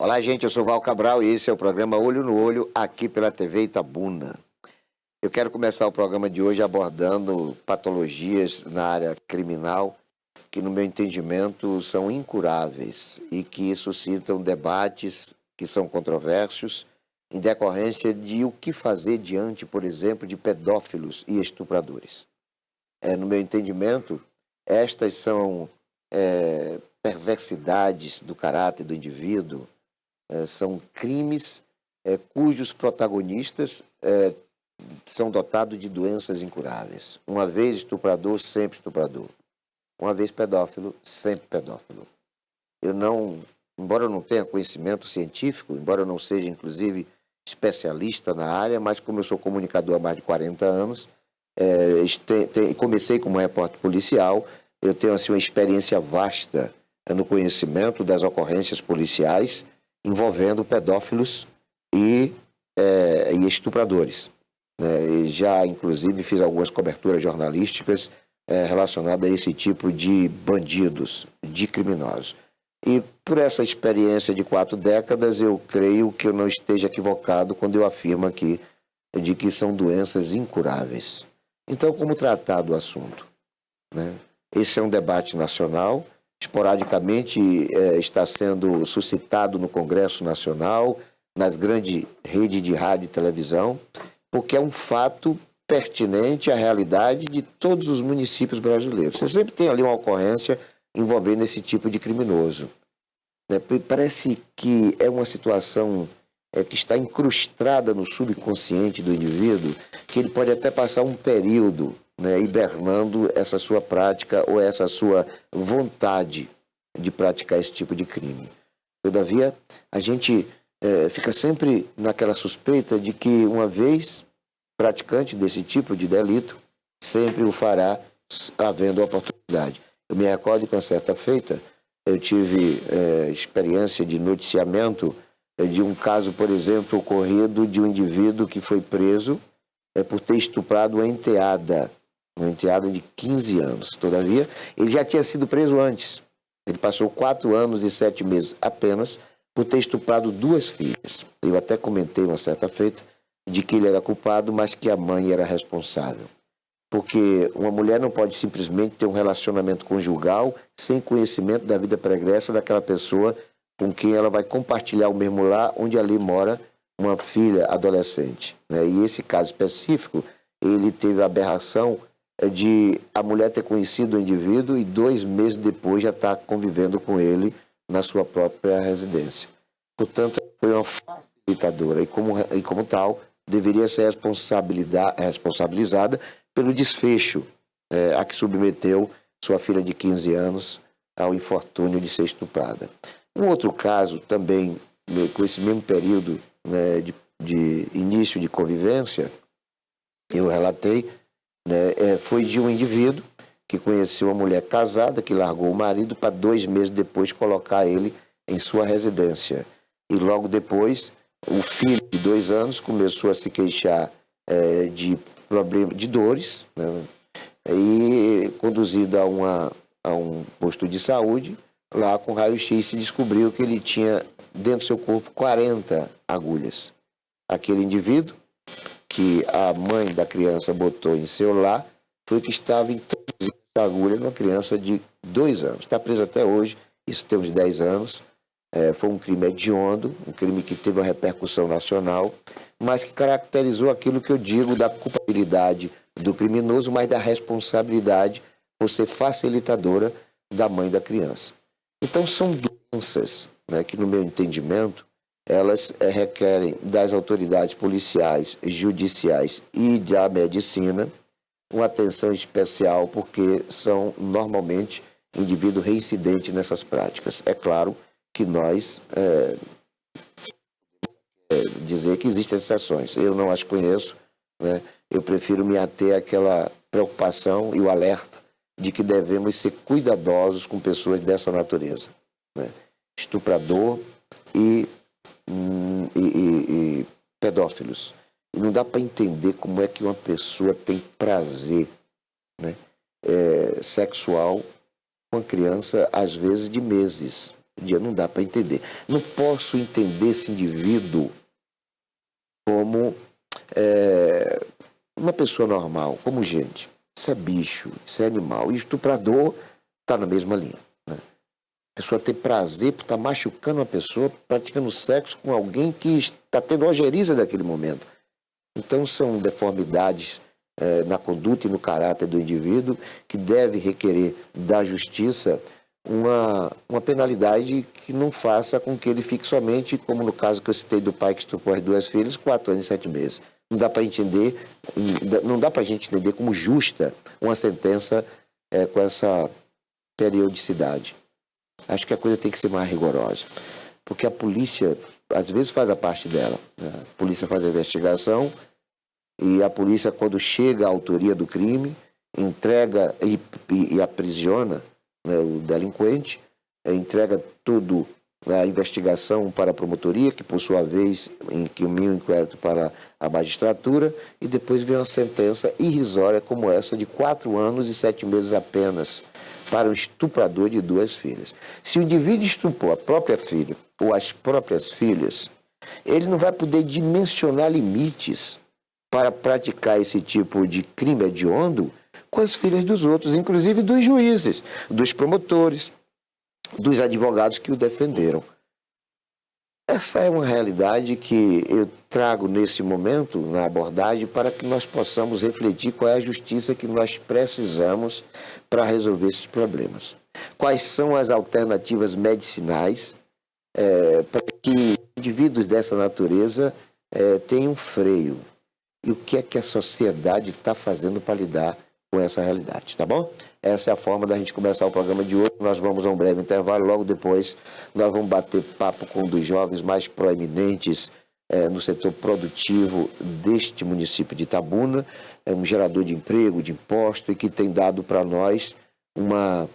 Olá, gente, eu sou Val Cabral e esse é o programa Olho no Olho, aqui pela TV Itabuna. Eu quero começar o programa de hoje abordando patologias na área criminal que, no meu entendimento, são incuráveis e que suscitam debates que são controversos em decorrência de o que fazer diante, por exemplo, de pedófilos e estupradores. No meu entendimento, estas são perversidades do caráter do indivíduo, são crimes cujos protagonistas são dotados de doenças incuráveis. Uma vez estuprador, sempre estuprador. Uma vez pedófilo, sempre pedófilo. Embora eu não tenha conhecimento científico, embora eu não seja, inclusive, especialista na área, mas como eu sou comunicador há mais de 40 anos, comecei como repórter policial, eu tenho assim, uma experiência vasta no conhecimento das ocorrências policiais envolvendo pedófilos e estupradores. E já, inclusive, fiz algumas coberturas jornalísticas relacionadas a esse tipo de bandidos, de criminosos. E por essa experiência de 4 décadas, eu creio que eu não esteja equivocado quando eu afirmo aqui de que são doenças incuráveis. Então, como tratar do assunto? Esse é um debate nacional, esporadicamente está sendo suscitado no Congresso Nacional, nas grandes redes de rádio e televisão, porque é um fato pertinente à realidade de todos os municípios brasileiros. Você sempre tem ali uma ocorrência envolvendo esse tipo de criminoso. Parece que é uma situação que está incrustada no subconsciente do indivíduo, que ele pode até passar um período hibernando essa sua prática ou essa sua vontade de praticar esse tipo de crime. Todavia, a gente fica sempre naquela suspeita de que, uma vez praticante desse tipo de delito, sempre o fará havendo oportunidade. Eu me recordo que, uma certa feita, eu tive experiência de noticiamento de um caso, por exemplo, ocorrido de um indivíduo que foi preso por ter estuprado uma enteada de 15 anos. Todavia, ele já tinha sido preso antes. Ele passou 4 anos e 7 meses apenas por ter estuprado 2 filhas. Eu até comentei uma certa feita de que ele era culpado, mas que a mãe era responsável. Porque uma mulher não pode simplesmente ter um relacionamento conjugal sem conhecimento da vida pregressa daquela pessoa com quem ela vai compartilhar o mesmo lar, onde ali mora uma filha adolescente. E esse caso específico, ele teve a aberração de a mulher ter conhecido o indivíduo e 2 meses depois já estar convivendo com ele na sua própria residência. Portanto, foi uma facilitadora e como tal, deveria ser responsabilizada pelo desfecho a que submeteu sua filha de 15 anos ao infortúnio de ser estuprada. Um outro caso, também com esse mesmo período de início de convivência, eu relatei, foi de um indivíduo que conheceu uma mulher casada, que largou o marido para 2 meses depois colocar ele em sua residência. E logo depois, o filho de 2 anos começou a se queixar de problema, de dores, e conduzido a um posto de saúde, lá com raio-x se descobriu que ele tinha dentro do seu corpo 40 agulhas. Aquele indivíduo que a mãe da criança botou em seu lar foi que estava introduzindo essa agulha numa criança de 2 anos. Está preso até hoje, isso tem uns 10 anos. Foi um crime hediondo, um crime que teve uma repercussão nacional, mas que caracterizou aquilo que eu digo da culpabilidade do criminoso, mas da responsabilidade por ser facilitadora da mãe da criança. Então são doenças que, no meu entendimento, elas requerem das autoridades policiais, judiciais e da medicina uma atenção especial, porque são normalmente indivíduos reincidentes nessas práticas. É claro que nós dizer que existem exceções. Eu não as conheço, eu prefiro me ater àquela preocupação e o alerta de que devemos ser cuidadosos com pessoas dessa natureza. Estuprador e pedófilos. E não dá para entender como é que uma pessoa tem prazer sexual com uma criança, às vezes de meses. dia, não dá para entender. Não posso entender esse indivíduo como uma pessoa normal, como gente. Isso é bicho, isso é animal. E estuprador está na mesma linha. Né? A pessoa ter prazer por estar machucando uma pessoa, praticando sexo com alguém que está tendo ojeriza naquele momento. Então são deformidades na conduta e no caráter do indivíduo que deve requerer da justiça uma penalidade que não faça com que ele fique somente, como no caso que eu citei do pai que estuprou as 2 filhas, 4 anos e 7 meses. Não dá para entender, não dá para a gente entender como justa uma sentença com essa periodicidade. Acho que a coisa tem que ser mais rigorosa, porque a polícia às vezes faz a parte dela. Né? A polícia faz a investigação e a polícia, quando chega à autoria do crime, entrega e aprisiona, né, o delinquente, entrega tudo a investigação para a promotoria, que por sua vez encaminha o inquérito para a magistratura, e depois vem uma sentença irrisória como essa de 4 anos e 7 meses apenas para um estuprador de 2 filhas. Se o indivíduo estuprou a própria filha ou as próprias filhas, ele não vai poder dimensionar limites para praticar esse tipo de crime hediondo com as filhas dos outros, inclusive dos juízes, dos promotores, dos advogados que o defenderam. Essa é uma realidade que eu trago nesse momento na abordagem para que nós possamos refletir qual é a justiça que nós precisamos para resolver esses problemas. Quais são as alternativas medicinais para que indivíduos dessa natureza tenham freio. E o que é que a sociedade está fazendo para lidar com essa realidade, tá bom? Essa é a forma da gente começar o programa de hoje. Nós vamos a um breve intervalo, logo depois nós vamos bater papo com um dos jovens mais proeminentes no setor produtivo deste município de Itabuna, um gerador de emprego, de imposto, e que tem dado para nós uma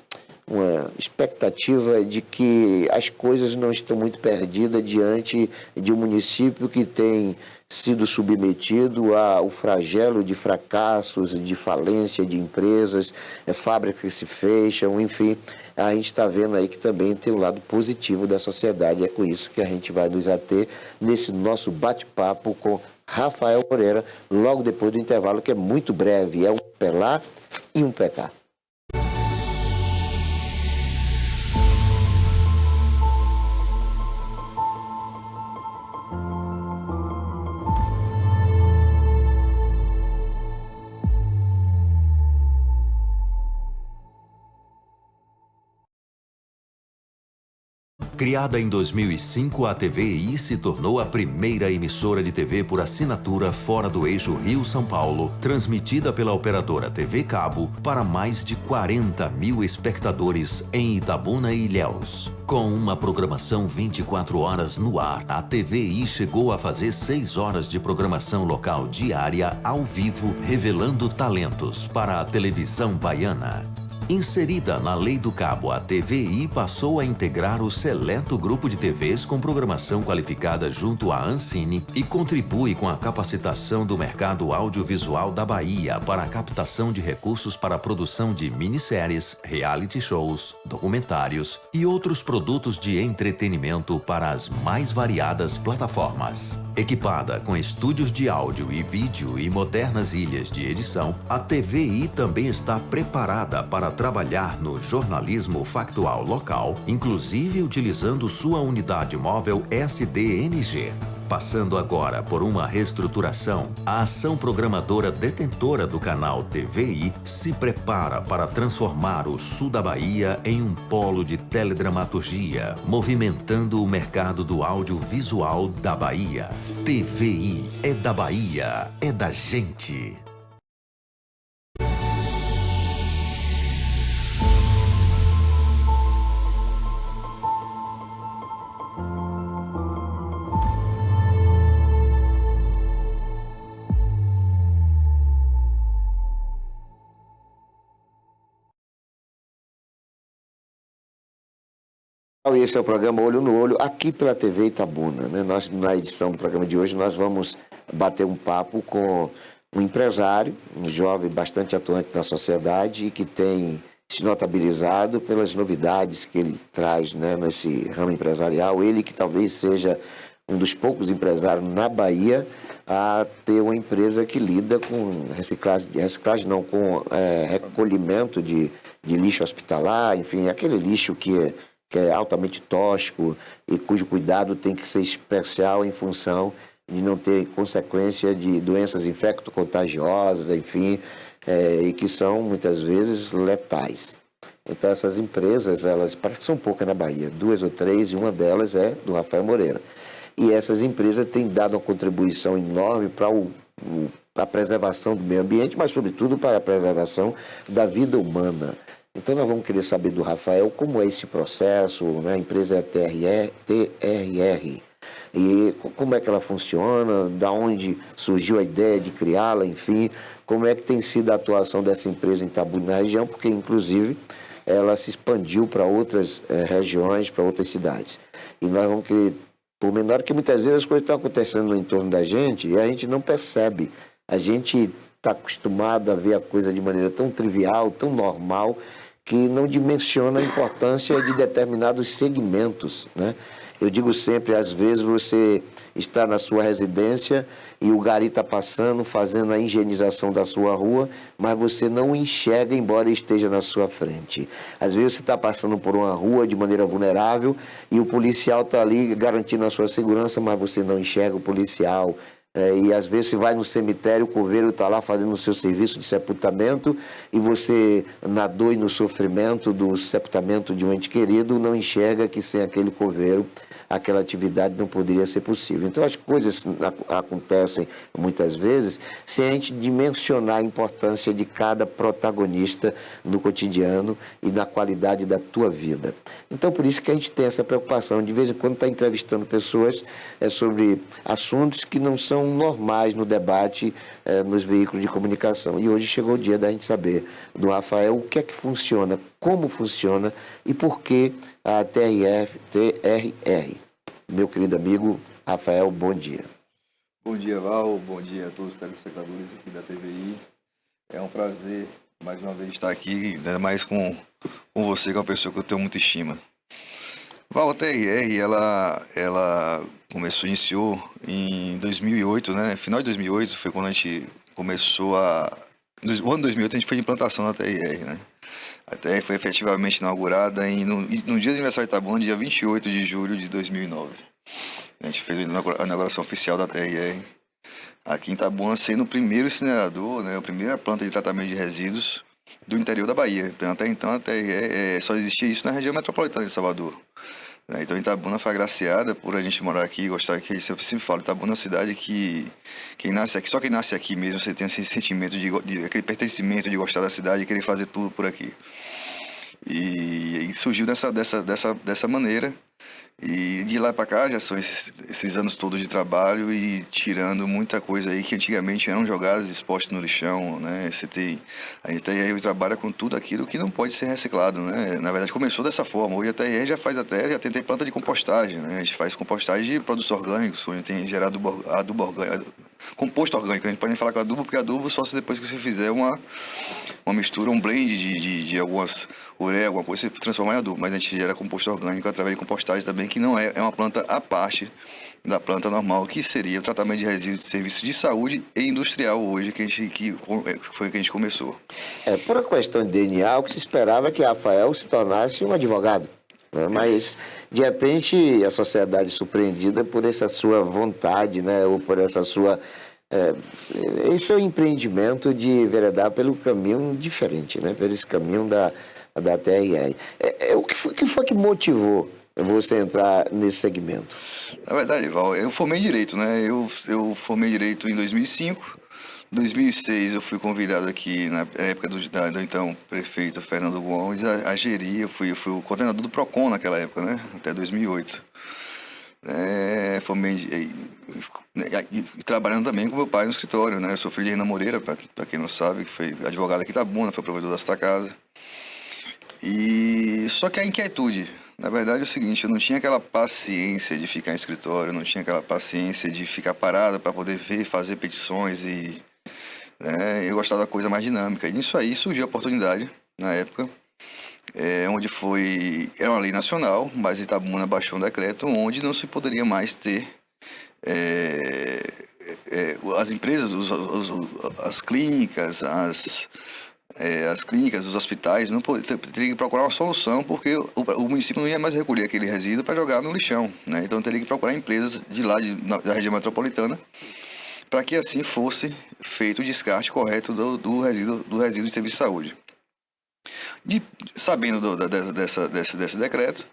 expectativa de que as coisas não estão muito perdidas diante de um município que tem sido submetido ao flagelo de fracassos, de falência de empresas, fábricas que se fecham, enfim, a gente está vendo aí que também tem um lado positivo da sociedade. É com isso que a gente vai nos ater nesse nosso bate-papo com Rafael Moreira, logo depois do intervalo, que é muito breve, é um pelar e um pecar. Criada em 2005, a TVI se tornou a primeira emissora de TV por assinatura fora do eixo Rio-São Paulo, transmitida pela operadora TV Cabo para mais de 40 mil espectadores em Itabuna e Ilhéus. Com uma programação 24 horas no ar, a TVI chegou a fazer 6 horas de programação local diária ao vivo, revelando talentos para a televisão baiana. Inserida na Lei do Cabo, a TVI passou a integrar o seleto grupo de TVs com programação qualificada junto à Ancine e contribui com a capacitação do mercado audiovisual da Bahia para a captação de recursos para a produção de minisséries, reality shows, documentários e outros produtos de entretenimento para as mais variadas plataformas. Equipada com estúdios de áudio e vídeo e modernas ilhas de edição, a TVI também está preparada para trabalhar no jornalismo factual local, inclusive utilizando sua unidade móvel SDNG. Passando agora por uma reestruturação, a ação programadora detentora do canal TVI se prepara para transformar o sul da Bahia em um polo de teledramaturgia, movimentando o mercado do audiovisual da Bahia. TVI é da Bahia, é da gente. Esse é o programa Olho no Olho, aqui pela TV Itabuna. Né? Nós, na edição do programa de hoje, nós vamos bater um papo com um empresário, um jovem bastante atuante na sociedade e que tem se notabilizado pelas novidades que ele traz, né, nesse ramo empresarial. Ele que talvez seja um dos poucos empresários na Bahia a ter uma empresa que lida com reciclagem não, com recolhimento de lixo hospitalar, enfim, aquele lixo que é altamente tóxico e cujo cuidado tem que ser especial em função de não ter consequência de doenças infecto-contagiosas, enfim, e que são muitas vezes letais. Então essas empresas, elas parece que são poucas na Bahia, 2 ou 3, e uma delas é do Rafael Moreira. E essas empresas têm dado uma contribuição enorme para a preservação do meio ambiente, mas sobretudo para a preservação da vida humana. Então nós vamos querer saber do Rafael como é esse processo, né? A empresa é TRR, e como é que ela funciona, da onde surgiu a ideia de criá-la, enfim, como é que tem sido a atuação dessa empresa em Itabuna na região, porque inclusive ela se expandiu para outras regiões, para outras cidades. E nós vamos querer, por menor que muitas vezes as coisas estão acontecendo no entorno da gente e a gente não percebe. A gente está acostumado a ver a coisa de maneira tão trivial, tão normal, que não dimensiona a importância de determinados segmentos, né? Eu digo sempre, às vezes você está na sua residência e o gari está passando, fazendo a higienização da sua rua, mas você não o enxerga, embora esteja na sua frente. Às vezes você está passando por uma rua de maneira vulnerável e o policial está ali garantindo a sua segurança, mas você não enxerga o policial. E às vezes você vai no cemitério, o coveiro está lá fazendo o seu serviço de sepultamento e você, na dor e no sofrimento do sepultamento de um ente querido, não enxerga que sem aquele coveiro aquela atividade não poderia ser possível. Então as coisas acontecem muitas vezes sem a gente dimensionar a importância de cada protagonista no cotidiano e na qualidade da tua vida. Então por isso que a gente tem essa preocupação, de vez em quando está entrevistando pessoas sobre assuntos que não são normais no debate nos veículos de comunicação. E hoje chegou o dia da gente saber do Rafael o que é que funciona, como funciona e por que a TRR. Meu querido amigo Rafael, bom dia. Bom dia, Val. Bom dia a todos os telespectadores aqui da TVI. É um prazer, mais uma vez, estar aqui, ainda mais com você, que é uma pessoa que eu tenho muita estima. Val, a TRR, ela iniciou em 2008, né? Final de 2008 foi quando a gente começou o ano 2008 a gente fez a implantação da TRR, né? A TRR foi efetivamente inaugurada no dia do aniversário de Itabuna, dia 28 de julho de 2009. A gente fez a inauguração oficial da TRR aqui em Itabuna, sendo o primeiro incinerador, né, a primeira planta de tratamento de resíduos do interior da Bahia. Então, até então, a TRR só existia isso na região metropolitana de Salvador. Então, Itabuna foi agraciada por a gente morar aqui, gostar aqui. Eu sempre falo, Itabuna é uma cidade que quem nasce aqui, só quem nasce aqui mesmo, você tem esse sentimento aquele pertencimento de gostar da cidade e querer fazer tudo por aqui. E surgiu dessa maneira. E de lá para cá já são esses anos todos de trabalho e tirando muita coisa aí que antigamente eram jogadas, expostas no lixão, né? A gente trabalha com tudo aquilo que não pode ser reciclado, né? Na verdade começou dessa forma. Hoje a TRR já tem planta de compostagem, né? A gente faz compostagem de produtos orgânicos, onde tem gerado adubo orgânico, composto orgânico. A gente pode nem falar com adubo, porque adubo só se depois que você fizer uma mistura, um blend de algumas ureia, alguma coisa, você transformar em adubo. Mas a gente gera composto orgânico através de compostagem também, que não é uma planta à parte da planta normal, que seria o tratamento de resíduos de serviço de saúde e industrial hoje, que foi que a gente começou. Por uma questão de DNA, o que se esperava é que Rafael se tornasse um advogado, né? Mas, de repente, a sociedade surpreendida por essa sua vontade, né? Ou por essa sua... esse é o empreendimento de enveredar pelo caminho diferente, né? Pelo esse caminho da TRR. O que foi que motivou você entrar nesse segmento? Na verdade, Val, eu formei em Direito, né? Eu formei em Direito em 2005. Em 2006 eu fui convidado aqui, na época do então prefeito Fernando Gomes, a gerir. Eu fui o coordenador do PROCON naquela época, né? Até 2008. Formei e trabalhando também com meu pai no escritório, né? Eu sou filho de Renan Moreira, para quem não sabe, que foi advogado aqui em Itabuna, foi provedor da Santa Casa. E só que a inquietude, na verdade, é o seguinte: eu não tinha aquela paciência de ficar em escritório, não tinha aquela paciência de ficar parado para poder fazer petições eu gostava da coisa mais dinâmica. E nisso aí surgiu a oportunidade, na época, onde era uma lei nacional, mas Itabuna baixou um decreto onde não se poderia mais ter as empresas, as clínicas, os hospitais, teria que procurar uma solução, porque o município não ia mais recolher aquele resíduo para jogar no lixão, né? Então teria que procurar empresas de lá, da região metropolitana, para que assim fosse feito o descarte correto do resíduo de serviço de saúde. E sabendo desse decreto,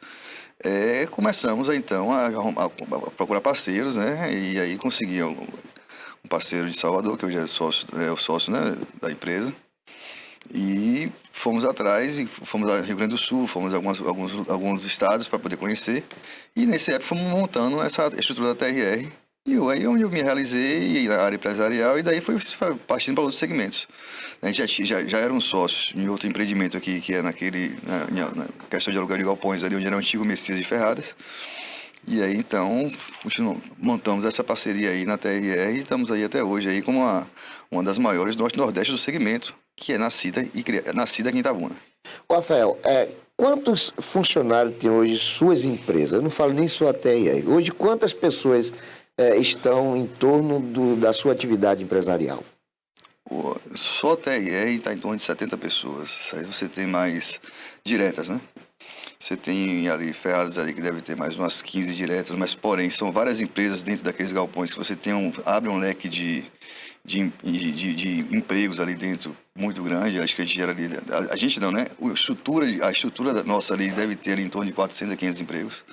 começamos então a procurar parceiros, né? E aí consegui um parceiro de Salvador, que hoje é o sócio, né, da empresa. E fomos atrás, e fomos ao Rio Grande do Sul, fomos a alguns estados para poder conhecer. E nesse época fomos montando essa estrutura da TRR. E aí onde eu me realizei na área empresarial, e daí foi partindo para outros segmentos. A gente já era um sócio em outro empreendimento aqui, que é na questão de aluguel de galpões, ali onde era o antigo Messias de Ferradas. E aí, então, montamos essa parceria aí na TRR e estamos aí até hoje aí como uma das maiores do Norte-Nordeste do segmento, que é nascida aqui em Itabuna. Rafael, quantos funcionários tem hoje suas empresas? Eu não falo nem sua TRR. Hoje, quantas pessoas estão em torno da sua atividade empresarial? Só a TRR está em torno de 70 pessoas. Aí você tem mais diretas, né? Você tem ali Ferradas ali que deve ter mais umas 15 diretas, mas porém são várias empresas dentro daqueles galpões que você abre um leque de empregos ali dentro muito grande. Acho que a gente gera ali, a gente não, né? A estrutura nossa ali deve ter ali em torno de 400 a 500 empregos.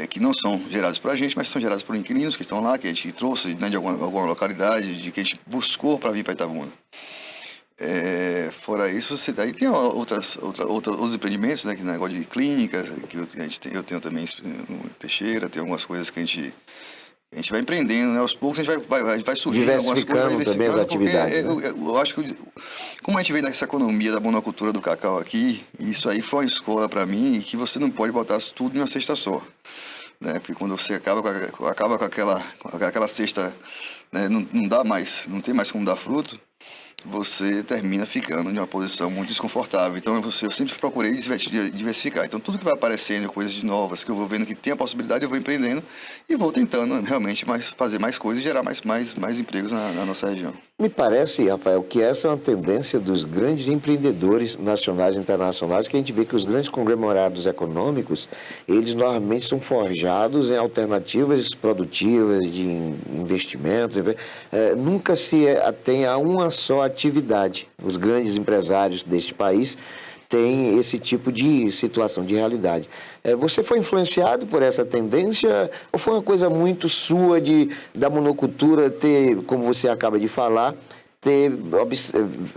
Que não são gerados por a gente, mas são gerados por inquilinos que estão lá, que a gente trouxe, né, de alguma localidade, que a gente buscou para vir para Itabuna. Fora isso, aí tem outros empreendimentos, né, que negócio de clínicas, que eu tenho também no Teixeira, tem algumas coisas que a gente vai empreendendo, né? Aos poucos a gente vai surgindo algumas coisas, também as atividades. Eu acho que, como a gente vem dessa economia da monocultura do cacau aqui, isso aí foi uma escola para mim, que você não pode botar tudo em uma cesta só, né? Porque quando você acaba com aquela cesta, né, não tem mais como dar fruto, você termina ficando em uma posição muito desconfortável. Então, eu sempre procurei diversificar. Então, tudo que vai aparecendo, coisas novas, que eu vou vendo que tem a possibilidade, eu vou empreendendo e vou tentando realmente fazer mais coisas e gerar mais empregos na nossa região. Me parece, Rafael, que essa é uma tendência dos grandes empreendedores nacionais e internacionais, que a gente vê que os grandes conglomerados econômicos, eles normalmente são forjados em alternativas produtivas de investimento, nunca se atém a uma só atividade. Os grandes empresários deste país têm esse tipo de situação, de realidade. Você foi influenciado por essa tendência ou foi uma coisa muito sua da monocultura ter, como você acaba de falar, ter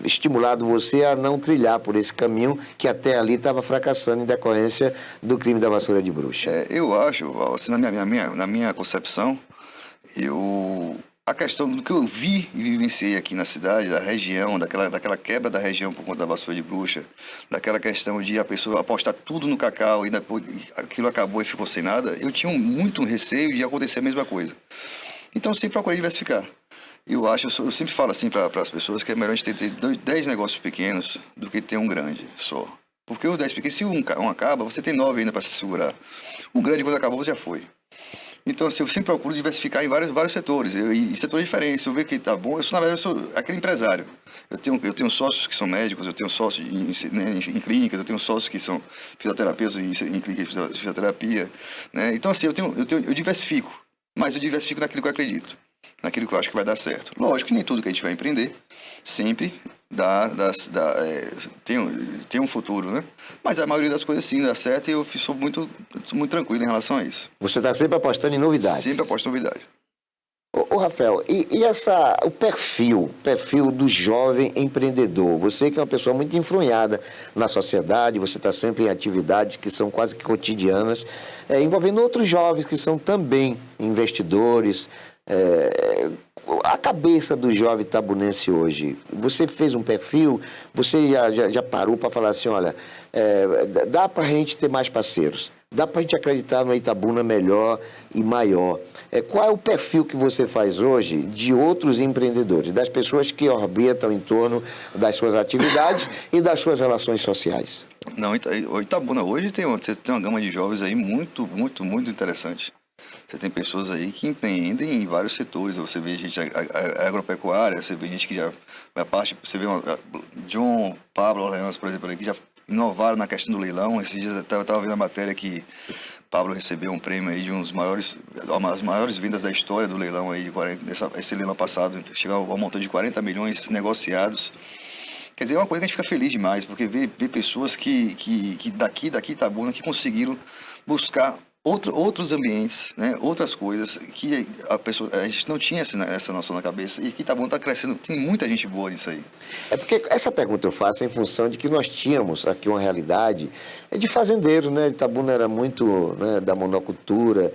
estimulado você a não trilhar por esse caminho que até ali estava fracassando em decorrência do crime da vassoura de bruxa? Eu acho, assim, na minha concepção, a questão do que eu vi e vivenciei aqui na cidade, da região, daquela quebra da região por conta da vassoura de bruxa, daquela questão de a pessoa apostar tudo no cacau e depois aquilo acabou e ficou sem nada, eu tinha muito receio de acontecer a mesma coisa. Então, eu sempre procurei diversificar. Eu sempre falo assim para as pessoas que é melhor a gente ter 10 negócios pequenos do que ter um grande só. Porque os 10 pequenos, se um acaba, você tem 9 ainda para se segurar. O grande, quando acabou, já foi. Então, assim, eu sempre procuro diversificar em vários setores, e setores diferentes. Se eu ver que tá bom, na verdade, eu sou aquele empresário. Eu tenho sócios que são médicos, eu tenho sócios em clínicas, eu tenho sócios que são fisioterapeutas em clínicas de fisioterapia, né? Então, assim, eu diversifico, mas eu diversifico naquilo que eu acredito, naquilo que eu acho que vai dar certo. Lógico que nem tudo que a gente vai empreender sempre tem um futuro, né? Mas a maioria das coisas sim dá certo e eu sou muito tranquilo em relação a isso. Você está sempre apostando em novidades? Sempre aposto em novidade. Ô Rafael, e o perfil do jovem empreendedor? Você que é uma pessoa muito influenciada na sociedade, você está sempre em atividades que são quase que cotidianas, envolvendo outros jovens que são também investidores. A cabeça do jovem itabunense hoje, você fez um perfil, você já parou para falar assim, olha, dá para a gente ter mais parceiros, dá para a gente acreditar numa Itabuna melhor e maior. Qual é o perfil que você faz hoje de outros empreendedores, das pessoas que orbitam em torno das suas atividades e das suas relações sociais? Não, o Itabuna hoje você tem uma gama de jovens aí muito interessante. Você tem pessoas aí que empreendem em vários setores. Você vê gente agropecuária, você vê gente que já vai parte. Você vê John, Pablo Orleans, por exemplo, que já inovaram na questão do leilão. Esses dias eu estava vendo a matéria que Pablo recebeu um prêmio aí de as maiores vendas da história do leilão aí, esse leilão passado, chegou ao montante de 40 milhões negociados. Quer dizer, é uma coisa que a gente fica feliz demais, porque ver pessoas que daqui Itabuna que conseguiram buscar outros ambientes, né? Outras coisas que a gente não tinha essa noção na cabeça e que Itabuna está crescendo, tem muita gente boa nisso aí. É porque essa pergunta eu faço em função de que nós tínhamos aqui uma realidade de fazendeiro, né? Itabuna era muito, né, da monocultura,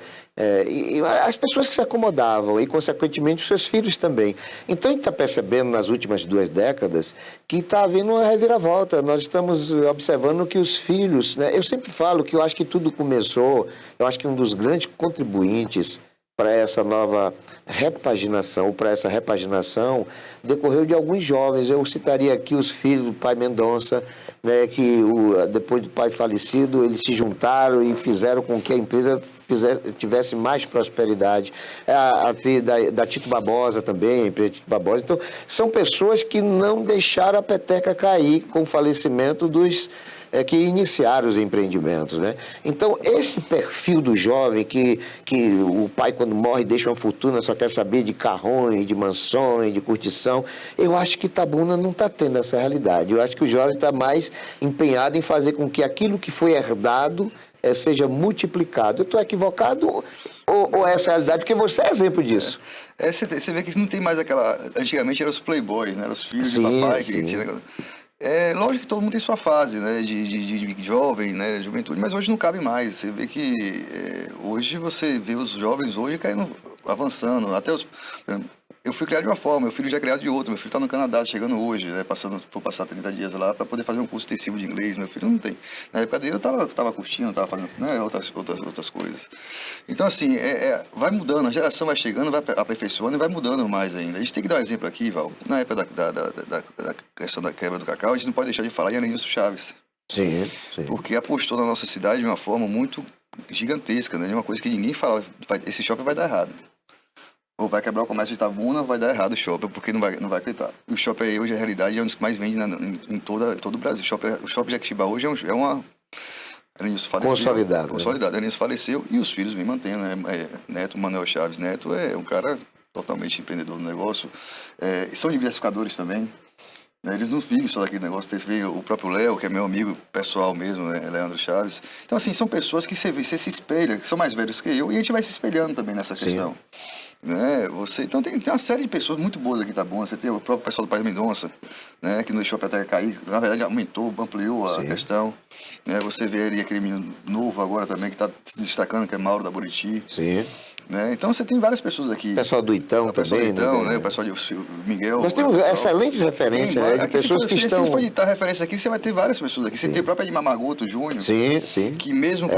e as pessoas que se acomodavam e, consequentemente, os seus filhos também. Então, a gente está percebendo nas últimas 2 décadas que está havendo uma reviravolta. Nós estamos observando que os filhos, né? Eu sempre falo que eu acho que tudo começou, eu acho que um dos grandes contribuintes para essa nova repaginação, decorreu de alguns jovens. Eu citaria aqui os filhos do pai Mendonça, né, que depois do pai falecido, eles se juntaram e fizeram com que a empresa tivesse mais prosperidade. A da Tito Barbosa também, a empresa Tito Barbosa. Então, são pessoas que não deixaram a peteca cair com o falecimento dos que iniciaram os empreendimentos, né? Então, esse perfil do jovem que o pai, quando morre, deixa uma fortuna, só quer saber de carrões, de mansões, de curtição, eu acho que Itabuna não está tendo essa realidade. Eu acho que o jovem está mais empenhado em fazer com que aquilo que foi herdado seja multiplicado. Eu estou equivocado ou é essa a realidade? Porque você é exemplo disso. Você vê que não tem mais aquela... Antigamente eram os playboys, né? Eram os filhos de papai que tinha... Lógico que todo mundo tem sua fase, né, de jovem, né, de juventude, mas hoje não cabe mais. Você vê que hoje você vê os jovens hoje caindo, avançando, até eu fui criado de uma forma, meu filho já é criado de outra. Meu filho está no Canadá, chegando hoje, né, vou passar 30 dias lá para poder fazer um curso intensivo de inglês. Meu filho não tem. Na época dele eu estava curtindo, estava fazendo, né, outras coisas. Então, assim, vai mudando, a geração vai chegando, vai aperfeiçoando e vai mudando mais ainda. A gente tem que dar um exemplo aqui, Val. Na época da questão da quebra do cacau, a gente não pode deixar de falar em Arenilson Chaves. Sim. Porque apostou na nossa cidade de uma forma muito gigantesca, né, de uma coisa que ninguém fala, esse shopping vai dar errado. Ou vai quebrar o comércio de Itabuna, vai dar errado o shopping, porque não vai acreditar. E o shopping aí hoje, a realidade, é um dos que mais vende em todo o Brasil. O shopping de Jequitibá hoje é uma... Arenilson faleceu. Consolidado. Né? Arenilson faleceu e os filhos vêm mantendo, né? Neto, Manuel Chaves Neto, é um cara totalmente empreendedor no negócio. São diversificadores também. Né? Eles não vivem só daquele negócio. Você vê o próprio Léo, que é meu amigo pessoal mesmo, né? Leandro Chaves. Então, assim, são pessoas que você se espelha, que são mais velhos que eu, e a gente vai se espelhando também nessa questão. Né? Então tem uma série de pessoas muito boas aqui, tá bom? Você tem o próprio pessoal do Pai Mendonça, né? Que não deixou a peteca cair, na verdade aumentou, ampliou a questão. Né? Você vê ali aquele menino novo agora também que está se destacando, que é Mauro da Buriti. Sim. Né? Então você tem várias pessoas aqui. O pessoal do Itão também. Né? O pessoal de Miguel. Nós temos excelentes referências, né? De pessoas que estão... Se for editar referência aqui, você vai ter várias pessoas aqui. Você tem o próprio Edmar Magoto Júnior. Sim. Que mesmo com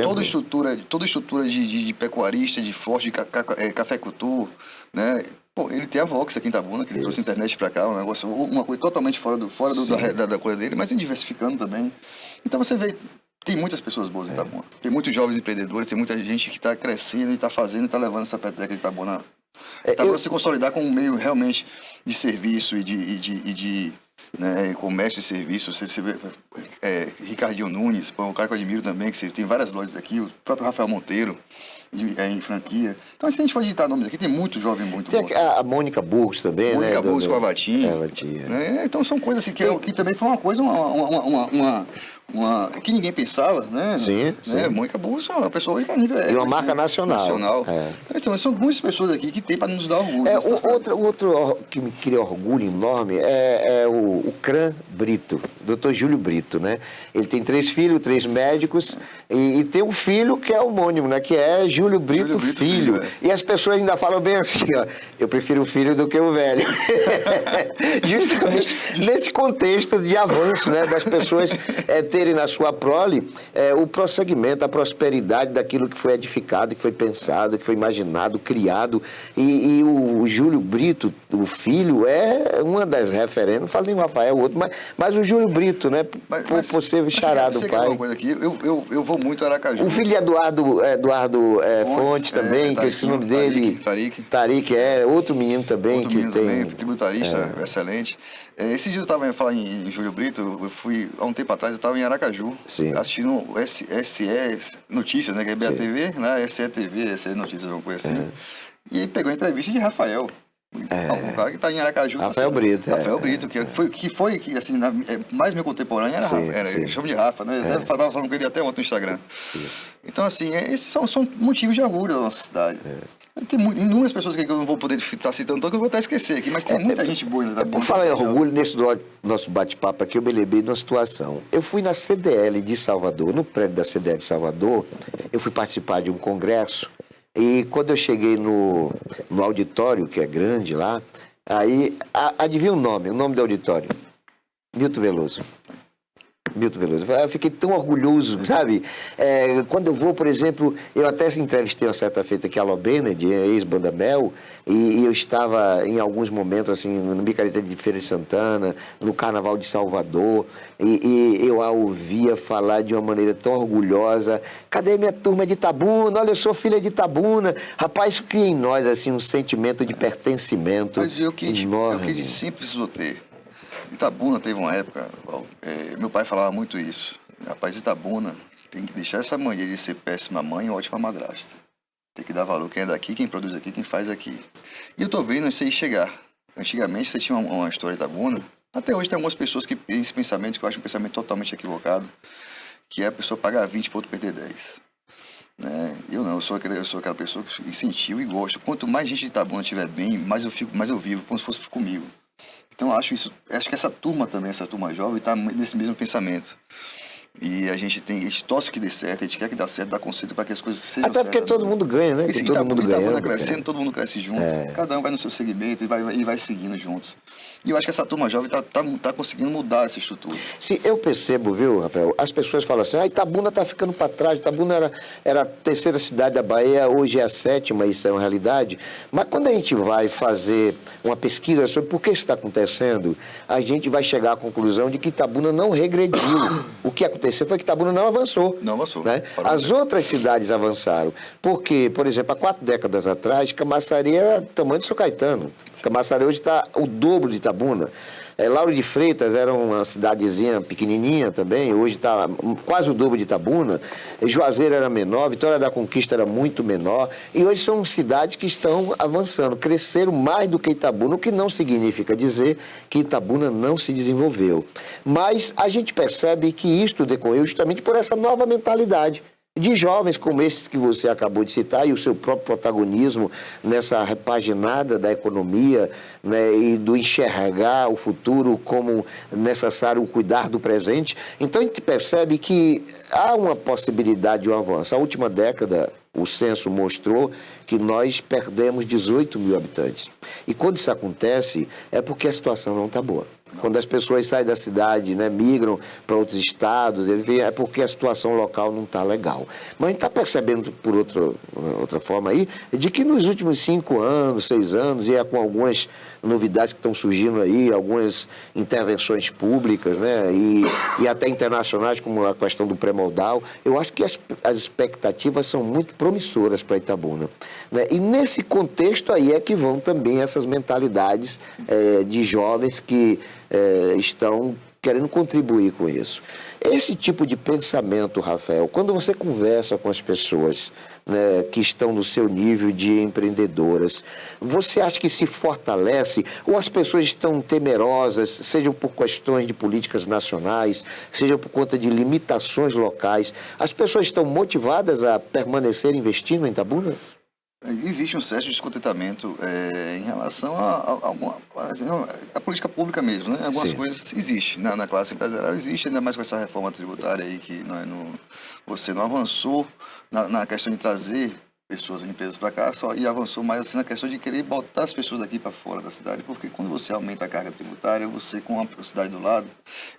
toda estrutura de pecuarista, de forte, de cafeicultor, né? Pô, ele tem a Vox aqui em Itabuna, que ele trouxe a internet pra cá, um negócio, uma coisa totalmente fora da coisa dele, mas diversificando também. Então você vê, tem muitas pessoas boas em Itabuna. Tem muitos jovens empreendedores, tem muita gente que está crescendo e está fazendo e está levando essa peteca de Itabuna. Itabuna se consolidar como um meio realmente de serviço e de né, comércio e serviço. Você vê Ricardinho Nunes, um cara que eu admiro também, que tem várias lojas aqui, o próprio Rafael Monteiro, em franquia. Então, se a gente for digitar nomes aqui, tem muito jovem muito bom. Tem a Mônica Burgos também, né? Mônica Burgos com a Vatinha. Né? Então, são coisas assim, que também foi uma coisa, que ninguém pensava, né? Sim. Mônica Burgos é uma pessoa hoje que a nível e uma marca nacional. Então, são muitas pessoas aqui que tem para nos dar orgulho. Outro que me cria orgulho enorme é o Cran Brito, Dr. Júlio Brito, né? Ele tem 3 filhos, 3 médicos, e tem um filho que é homônimo, né? Que é Júlio Brito Filho. E as pessoas ainda falam bem assim, ó, eu prefiro o filho do que o velho. Justamente nesse contexto de avanço, né? Das pessoas verem na sua prole o prosseguimento, a prosperidade daquilo que foi edificado, que foi pensado, que foi imaginado, criado. E o Júlio Brito, o filho, é uma das referências, não falo nem o Rafael, o outro, mas o Júlio Brito, né? Por ser charado do pai. Uma coisa aqui, eu vou muito a Aracaju. O filho de Eduardo Fontes também, que eu esqueci o nome dele. Tarik, outro menino também. Outro menino também, tributarista, excelente. Esse dia eu estava falando em Júlio Brito, eu fui, há um tempo atrás, eu estava em Aracaju, assistindo o SE Notícias, né, que é BATV, né, SE TV, SE Notícias, alguma coisa assim. E aí pegou a entrevista de Rafael. O cara que está em Aracaju. Rafael Brito. Rafael Brito, que foi assim, mais meu contemporâneo era eu chamo de Rafa, né? Eu estava falando com ele até ontem no Instagram. Isso. Então, assim, esses são motivos de orgulho da nossa cidade. Tem inúmeras pessoas aqui que eu não vou poder estar citando, que eu vou até esquecer aqui, mas tem muita gente boa ainda. Por falar em orgulho, nesse nosso bate-papo aqui, eu me lembrei de uma situação. Eu fui na CDL de Salvador, no prédio da CDL de Salvador, eu fui participar de um congresso, e quando eu cheguei no auditório, que é grande lá, aí, adivinha o nome do auditório? Milton Veloso. Eu fiquei tão orgulhoso, sabe? Quando eu vou, por exemplo, eu até entrevistei uma certa feita aqui a Ló Bened, ex-Banda Mel, e eu estava em alguns momentos, assim, no Micareta de Feira de Santana, no Carnaval de Salvador, e eu a ouvia falar de uma maneira tão orgulhosa. Cadê minha turma de Itabuna? Olha, eu sou filha de Itabuna. Rapaz, isso cria em nós, assim, um sentimento de pertencimento enorme. Mas é o que a gente sempre precisou ter. Itabuna teve uma época, meu pai falava muito isso. Rapaz, Itabuna tem que deixar essa mania de ser péssima mãe e ótima madrasta. Tem que dar valor quem é daqui, quem produz aqui, quem faz aqui. E eu tô vendo isso aí chegar. Antigamente você tinha uma história de Itabuna. Até hoje tem algumas pessoas que têm esse pensamento, que eu acho um pensamento totalmente equivocado, que é a pessoa pagar 20 para outro perder 10. Né? Eu não, eu sou aquela pessoa que incentivo e gosto. Quanto mais gente de Itabuna estiver bem, mais eu vivo, como se fosse comigo. Então, acho que essa turma jovem, está nesse mesmo pensamento. E a gente torce que dê certo, a gente quer que dê certo, dá conceito para que as coisas sejam certas. Até porque todo mundo ganha, né? E todo mundo ganha. Crescendo, todo mundo cresce junto. Cada um vai no seu segmento e vai seguindo juntos. E eu acho que essa turma jovem está conseguindo mudar essa estrutura. Sim, eu percebo, viu, Rafael? As pessoas falam assim, Itabuna está ficando para trás. Itabuna era a terceira cidade da Bahia, hoje é a sétima, isso é uma realidade. Mas quando a gente vai fazer uma pesquisa sobre por que isso está acontecendo, a gente vai chegar à conclusão de que Itabuna não regrediu. O que aconteceu foi que Itabuna não avançou. Não avançou. Né? As outras cidades avançaram. Porque, por exemplo, há 4 décadas atrás, Camaçari era do tamanho de São Caetano. Camaçari hoje está o dobro de Itabuna. Lauro de Freitas era uma cidadezinha pequenininha também, hoje está quase o dobro de Itabuna. Juazeiro era menor, Vitória da Conquista era muito menor. E hoje são cidades que estão avançando, cresceram mais do que Itabuna, o que não significa dizer que Itabuna não se desenvolveu. Mas a gente percebe que isto decorreu justamente por essa nova mentalidade de jovens como esses que você acabou de citar e o seu próprio protagonismo nessa repaginada da economia, né, e do enxergar o futuro como necessário cuidar do presente. Então a gente percebe que há uma possibilidade de um avanço. A última década, o censo mostrou que nós perdemos 18 mil habitantes. E quando isso acontece, é porque a situação não está boa. Quando as pessoas saem da cidade, né, migram para outros estados, é porque a situação local não está legal. Mas a gente está percebendo, por outra forma aí, de que nos últimos 5 anos, 6 anos, e com algumas novidades que estão surgindo aí, algumas intervenções públicas, né, e até internacionais, como a questão do pré-modal, eu acho que as expectativas são muito promissoras para Itabuna. Né? E nesse contexto aí é que vão também essas mentalidades de jovens que estão querendo contribuir com isso. Esse tipo de pensamento, Rafael, quando você conversa com as pessoas, né, que estão no seu nível de empreendedoras, você acha que se fortalece ou as pessoas estão temerosas, sejam por questões de políticas nacionais, seja por conta de limitações locais? As pessoas estão motivadas a permanecer investindo em Itabuna? Existe um certo descontentamento em relação à política pública mesmo, né? Algumas coisas existem. Na classe empresarial existe, ainda mais com essa reforma tributária aí que você não avançou na questão de trazer pessoas, empresas para cá, e avançou mais assim na questão de querer botar as pessoas daqui para fora da cidade, porque quando você aumenta a carga tributária, você com a cidade do lado,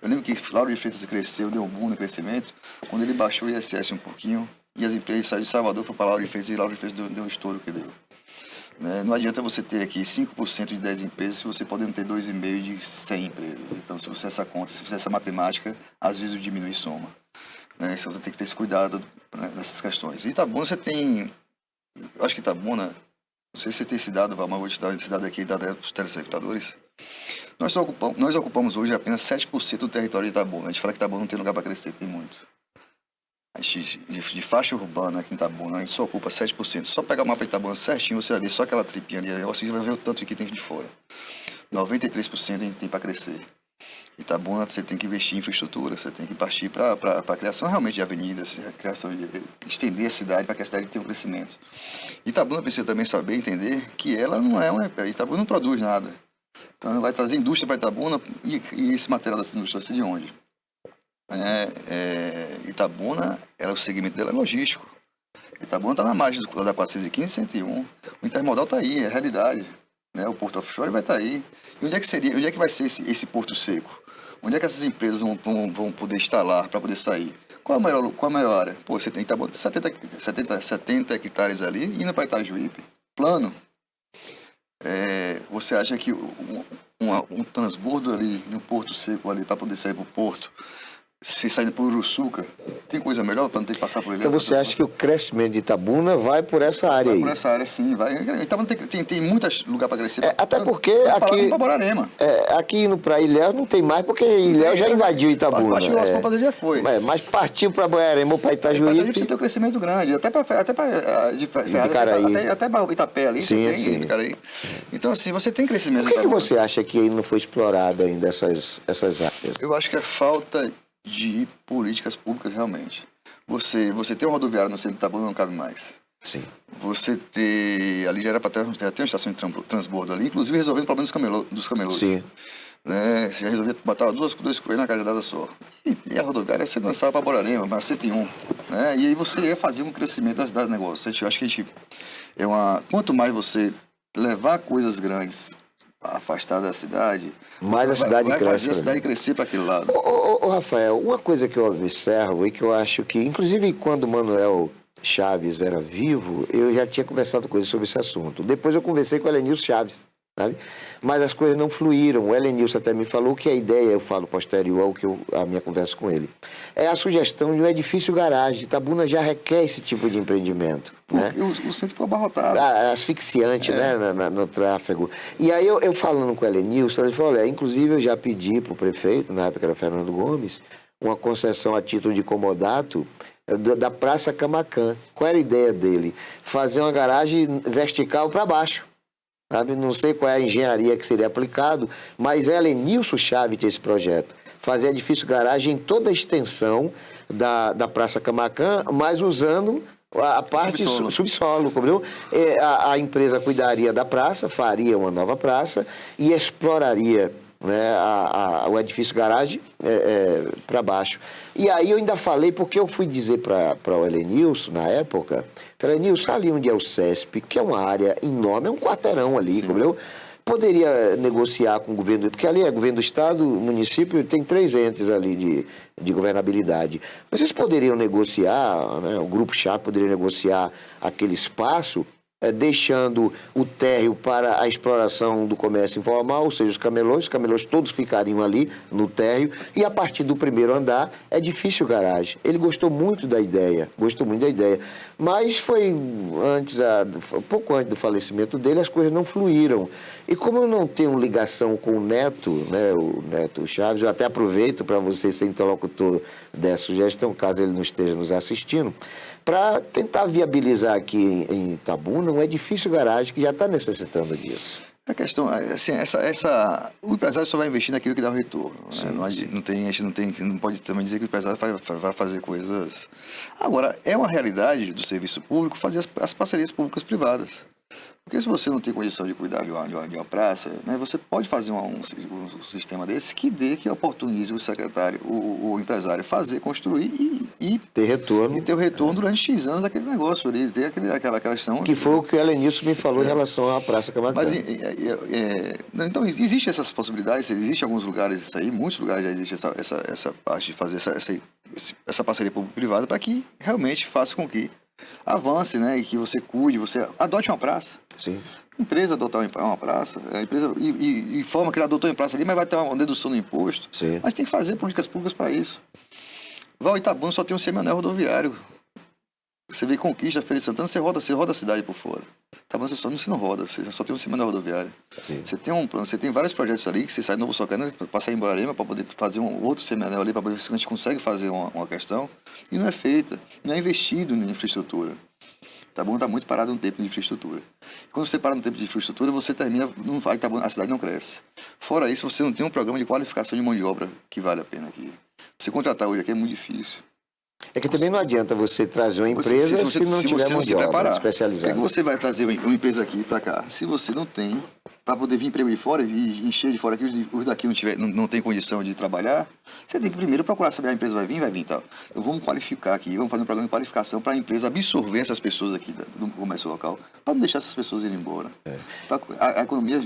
eu lembro que Lauro de Freitas cresceu, deu um boom no crescimento, quando ele baixou o ISS um pouquinho, e as empresas saíram de Salvador para Lauro de Freitas, e Lauro de Freitas deu um estouro que deu. Não adianta você ter aqui 5% de 10 empresas se você pode ter 2,5% de 100 empresas. Então, se você essa conta, se você essa matemática, às vezes o diminui e soma. Então, você tem que ter esse cuidado, né, nessas questões. E Itabuna, você tem... Eu acho que Itabuna, não sei se você tem esse dado, Valmar, vou te dar esse dado aqui, dado dos telespectadores. Nós ocupamos hoje apenas 7% do território de Itabuna. A gente fala que Itabuna não tem lugar para crescer, tem muito. A gente, de faixa urbana aqui em Itabuna, a gente só ocupa 7%. Só pegar o mapa de Itabuna certinho, você vai ver só aquela tripinha ali, você vai ver o tanto que tem de fora. 93% a gente tem para crescer. Itabuna, você tem que investir em infraestrutura, você tem que partir para a criação realmente de avenidas, criação de estender a cidade para que a cidade tenha um crescimento. Itabuna precisa também saber entender que ela não é Itabuna não produz nada. Então ela vai trazer indústria para Itabuna e esse material dessa indústria vai ser de onde? Itabuna, o segmento dela é logístico. Itabuna está na margem da 415 e 101. O intermodal está aí, é a realidade. Né? O Porto Offshore vai estar aí. E onde é que vai ser esse porto seco? Onde é que essas empresas vão poder instalar para poder sair? Qual a melhor área? Pô, você tem Itabuna, 70 hectares ali, indo para Itajuípe. Plano. Você acha que um transbordo ali, no porto seco ali, para poder sair para o porto, se saindo por Uruçuca, tem coisa melhor para não ter que passar por ele? Então você acha que o crescimento de Itabuna vai por essa área aí? Vai por essa área, sim. Vai. Itabuna tem muito lugar para crescer. Até porque aqui... aqui indo para Ilhéus não tem mais, porque Ilhéus já invadiu Itabuna. Partiu as Pampas, já foi. Mas partiu para Boiarema ou para Itajuípe... Para Itajuípe você tem um crescimento grande. Até para Itapé ali, sim, você tem. Sim. Então, assim, você tem crescimento. Por que você acha que aí não foi explorado ainda essas áreas? Eu acho que é falta de políticas públicas, realmente. Você tem um rodoviário no centro de Itabuna, não cabe mais. Sim. Você ter... Ali já era para ter uma estação de transbordo ali, inclusive resolvendo o problema dos camelôs. Sim. Né? Você já resolvia botar dois coelhos na cajadada só. E a rodoviária você lançava para Borarema, para 101. Né? E aí você ia fazer um crescimento da cidade do negócio. Eu acho que quanto mais você levar coisas grandes afastada da cidade, mas a cidade vai cresce, fazer a cidade crescer para aquele lado. Ô, Rafael, uma coisa que eu observo e que eu acho que, inclusive quando o Manuel Chaves era vivo, eu já tinha conversado com ele sobre esse assunto. Depois eu conversei com o Helenilson Chaves, sabe? Mas as coisas não fluíram. O Helenilson até me falou que a ideia, eu falo posterior a minha conversa com ele, é a sugestão de um edifício garagem. Itabuna já requer esse tipo de empreendimento. Né? O centro ficou abarrotado. Asfixiante, né, no tráfego. E aí eu falando com o Helenilson, ele falou, olha, inclusive eu já pedi para o prefeito, na época era Fernando Gomes, uma concessão a título de comodato da Praça Camacan. Qual era a ideia dele? Fazer uma garagem vertical para baixo. Sabe? Não sei qual é a engenharia que seria aplicado, mas Helenilson Chaves tinha esse projeto. Fazer edifício garagem em toda a extensão da Praça Camacan, mas usando a parte subsolo, entendeu? A empresa cuidaria da praça, faria uma nova praça e exploraria, né, o edifício garagem para baixo. E aí eu ainda falei, porque eu fui dizer para o Helenilson, na época, Helenilson, ali onde é o CESP, que é uma área enorme, é um quarteirão ali, entendeu? Poderia negociar com o governo, porque ali é governo do estado, município, tem 3 entes ali de governabilidade. Vocês poderiam negociar, né, o Grupo Chá poderia negociar aquele espaço, deixando o térreo para a exploração do comércio informal, ou seja, os camelôs todos ficariam ali no térreo, e a partir do primeiro andar, edifício garagem. Ele gostou muito da ideia, mas foi pouco antes do falecimento dele, as coisas não fluíram. E como eu não tenho ligação com o Neto, né, o Neto Chaves, eu até aproveito para você ser interlocutor dessa sugestão, caso ele não esteja nos assistindo, para tentar viabilizar aqui em Itabuna um edifício garagem que já está necessitando disso. A questão, assim, o empresário só vai investir naquilo que dá o retorno. Sim, né? A gente não pode também dizer que o empresário vai fazer coisas... Agora, é uma realidade do serviço público fazer as parcerias públicas privadas. Porque se você não tem condição de cuidar de uma praça, né, você pode fazer um sistema desse que oportunize o secretário, o empresário construir e ter retorno. E ter o retorno durante X anos daquele negócio ali, ter aquela questão... Que foi o que o Helenilson me falou em relação à Praça Camaquã. Mas, então, existem essas possibilidades, existe em alguns lugares isso aí, muitos lugares já existe essa parte de fazer essa parceria público-privada para que realmente faça com que avance, né, e que você cuide, você adote uma praça. Sim. A empresa adotar uma praça, a empresa informa que ele adotou uma praça ali, mas vai ter uma dedução do imposto. Sim. Mas tem que fazer políticas públicas para isso. Val Itabuna só tem um semianel rodoviário. Você vê Conquista, Feira de Santana, você roda a cidade por fora. Itabuna você não roda, você só tem um semianel rodoviário. Sim. Você tem vários projetos ali que você sai de Novo Socana, passar em Borborema para poder fazer um outro semianel ali, para ver se a gente consegue fazer uma questão. E não é feita, não é investido em infraestrutura. Itabuna está muito parado no tempo de infraestrutura. Quando você para no tempo de infraestrutura, você termina, a cidade não cresce. Fora isso, você não tem um programa de qualificação de mão de obra que vale a pena aqui. Você contratar hoje aqui é muito difícil. É que também não adianta você trazer uma empresa se não tiver mão de obra especializada. Por que você vai trazer uma empresa aqui para cá? Se você não tem, para poder vir emprego de fora e encher de fora aqui, os daqui não tem condição de trabalhar, você tem que primeiro procurar saber a empresa vai vir e tal. Então vamos qualificar aqui, vamos fazer um programa de qualificação para a empresa absorver essas pessoas aqui do comércio local, para não deixar essas pessoas irem embora. Para a economia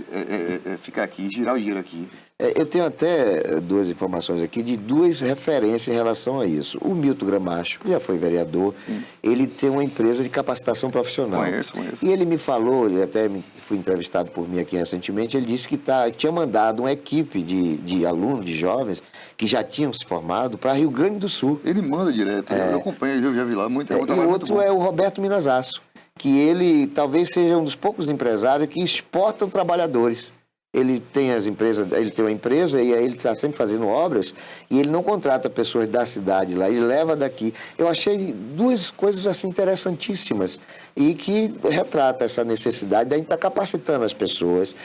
ficar aqui, girar o dinheiro aqui. Eu tenho até duas informações aqui de duas referências em relação a isso. O Milton Gramacho, que já foi vereador, sim, ele tem uma empresa de capacitação profissional. Conheço. E ele me falou, ele até foi entrevistado por mim aqui recentemente, ele disse que tinha mandado uma equipe de alunos, de jovens, que já tinham se formado para Rio Grande do Sul. Ele manda direto, eu acompanho, eu já vi lá. E o outro é o Roberto Minasasso, que ele talvez seja um dos poucos empresários que exportam trabalhadores. Ele tem uma empresa e aí ele está sempre fazendo obras e ele não contrata pessoas da cidade lá, ele leva daqui. Eu achei duas coisas assim interessantíssimas e que retrata essa necessidade de a gente estar capacitando as pessoas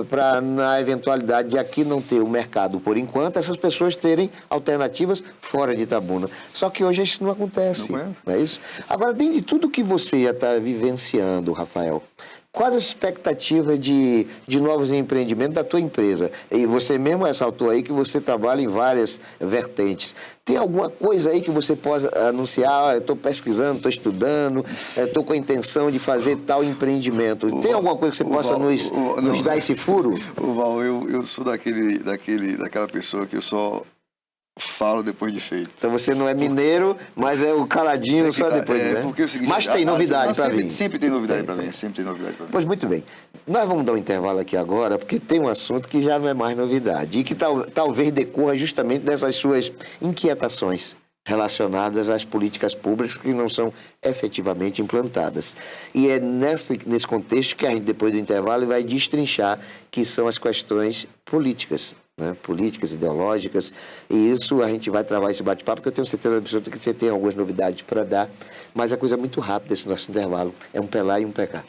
para, na eventualidade de aqui não ter o mercado por enquanto, essas pessoas terem alternativas fora de Itabuna. Só que hoje isso não acontece, não é isso? Agora, dentro de tudo que você ia estar vivenciando, Rafael, quais as expectativas de novos empreendimentos da tua empresa? E você mesmo ressaltou aí que você trabalha em várias vertentes. Tem alguma coisa aí que você possa anunciar? Eu estou pesquisando, estou estudando, estou com a intenção de fazer tal empreendimento. Tem alguma coisa que você possa nos dar esse furo? Val, eu sou daquela pessoa que eu só falo depois de feito. Então você não é mineiro, mas é o caladinho só depois, né? Porque é o seguinte, mas tem novidade para vir. Sempre tem novidade para mim, sempre tem novidade para mim. Pois muito bem. Nós vamos dar um intervalo aqui agora, porque tem um assunto que já não é mais novidade e que talvez decorra justamente dessas suas inquietações relacionadas às políticas públicas que não são efetivamente implantadas. E é nesse contexto que a gente, depois do intervalo, vai destrinchar que são as questões políticas. Né, políticas, ideológicas, e isso a gente vai travar esse bate-papo, porque eu tenho certeza absoluta que você tem algumas novidades para dar, mas a coisa é muito rápida esse nosso intervalo, é um pelar e um pecar.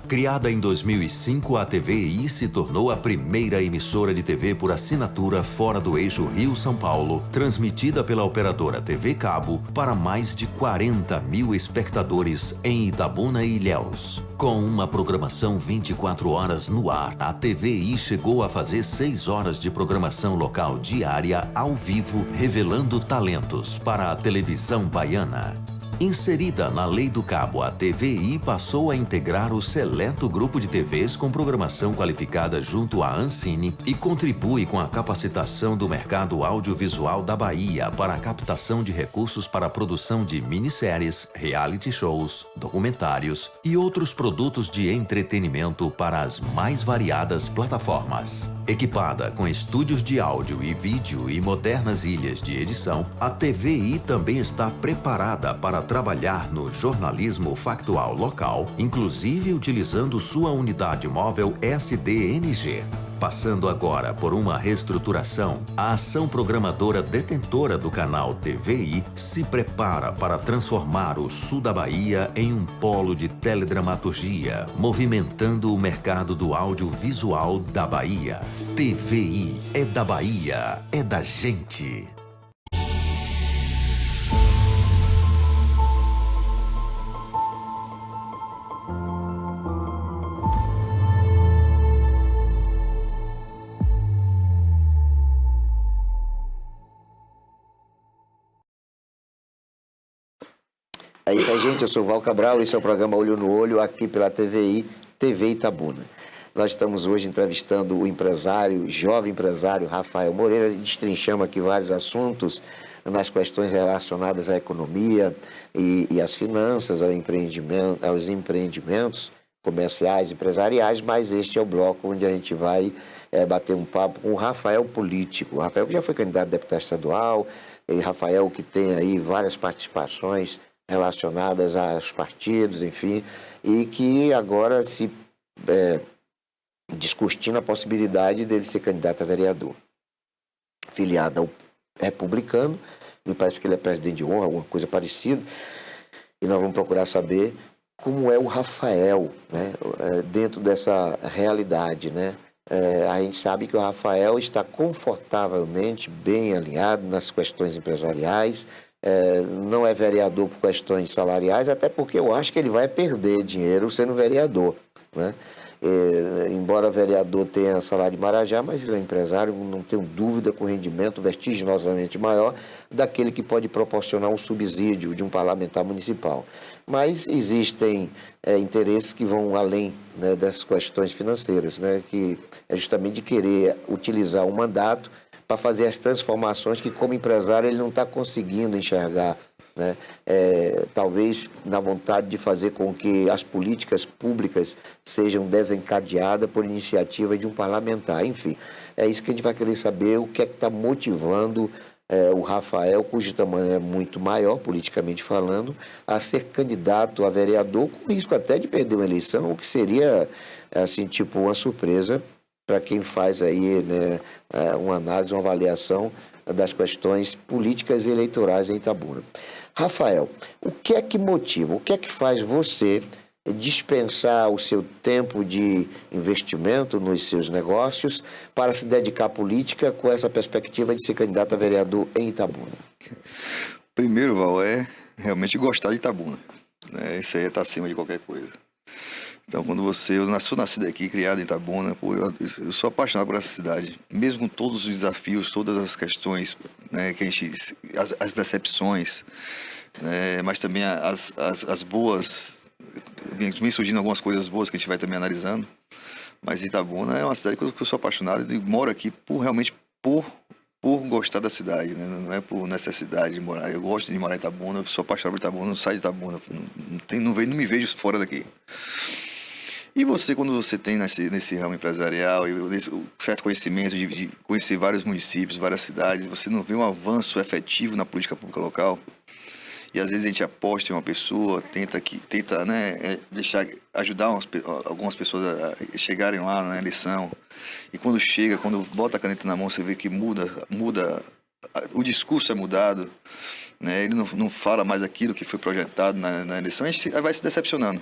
Criada em 2005, a TVI se tornou a primeira emissora de TV por assinatura fora do eixo Rio-São Paulo, transmitida pela operadora TV Cabo para mais de 40 mil espectadores em Itabuna e Ilhéus. Com uma programação 24 horas no ar, a TVI chegou a fazer 6 horas de programação local diária ao vivo, revelando talentos para a televisão baiana. Inserida na Lei do Cabo, a TVI passou a integrar o seleto grupo de TVs com programação qualificada junto à Ancine e contribui com a capacitação do mercado audiovisual da Bahia para a captação de recursos para a produção de minisséries, reality shows, documentários e outros produtos de entretenimento para as mais variadas plataformas. Equipada com estúdios de áudio e vídeo e modernas ilhas de edição, a TVI também está preparada para trabalhar no jornalismo factual local, inclusive utilizando sua unidade móvel SDNG. Passando agora por uma reestruturação, a ação programadora detentora do canal TVI se prepara para transformar o sul da Bahia em um polo de teledramaturgia, movimentando o mercado do audiovisual da Bahia. TVI é da Bahia, é da gente. É isso aí, gente. Eu sou o Val Cabral, esse é o programa Olho no Olho, aqui pela TVI, TV Itabuna. Nós estamos hoje entrevistando o empresário, jovem empresário Rafael Moreira, destrinchamos aqui vários assuntos nas questões relacionadas à economia e às finanças, aos empreendimentos comerciais, empresariais, mas este é o bloco onde a gente vai bater um papo com o Rafael político. O Rafael já foi candidato a deputado estadual, e Rafael que tem aí várias participações relacionadas aos partidos, enfim, e que agora se discutindo a possibilidade dele ser candidato a vereador. Filiado ao Republicano, me parece que ele é presidente de honra, alguma coisa parecida, e nós vamos procurar saber como é o Rafael, né, dentro dessa realidade, né? A gente sabe que o Rafael está confortavelmente bem alinhado nas questões empresariais, não é vereador por questões salariais, até porque eu acho que ele vai perder dinheiro sendo vereador, né? Embora vereador tenha salário de Marajá, mas ele é empresário, não tenho dúvida, com rendimento vertiginosamente maior daquele que pode proporcionar um subsídio de um parlamentar municipal. Mas existem interesses que vão além, né, dessas questões financeiras, né, que é justamente de querer utilizar o mandato para fazer as transformações que, como empresário, ele não está conseguindo enxergar, né? Talvez na vontade de fazer com que as políticas públicas sejam desencadeadas por iniciativa de um parlamentar. Enfim, é isso que a gente vai querer saber, o que é que está motivando o Rafael, cujo tamanho é muito maior, politicamente falando, a ser candidato a vereador, com risco até de perder uma eleição, o que seria, assim, tipo uma surpresa para quem faz aí, né, uma análise, uma avaliação das questões políticas e eleitorais em Itabuna. Rafael, o que é que motiva, o que é que faz você dispensar o seu tempo de investimento nos seus negócios para se dedicar à política com essa perspectiva de ser candidato a vereador em Itabuna? Primeiro, Val, é realmente gostar de Itabuna, né? Isso aí está acima de qualquer coisa. Então, eu sou nascido aqui, criado em Itabuna, eu sou apaixonado por essa cidade, mesmo com todos os desafios, todas as questões, né, que as decepções, né, mas também as boas, vem surgindo algumas coisas boas que a gente vai também analisando. Mas Itabuna é uma cidade que eu sou apaixonado e moro aqui realmente por gostar da cidade, né? Não é por necessidade de morar. Eu gosto de morar em Itabuna, eu sou apaixonado por Itabuna, não saio de Itabuna, não me vejo fora daqui. E você, quando você tem nesse ramo empresarial e certo conhecimento de conhecer vários municípios, várias cidades, você não vê um avanço efetivo na política pública local? E às vezes a gente aposta em uma pessoa, tenta né, ajudar algumas pessoas a chegarem lá na eleição. E quando bota a caneta na mão, você vê que muda, o discurso é mudado, né? Ele não fala mais aquilo que foi projetado na eleição, a gente vai se decepcionando.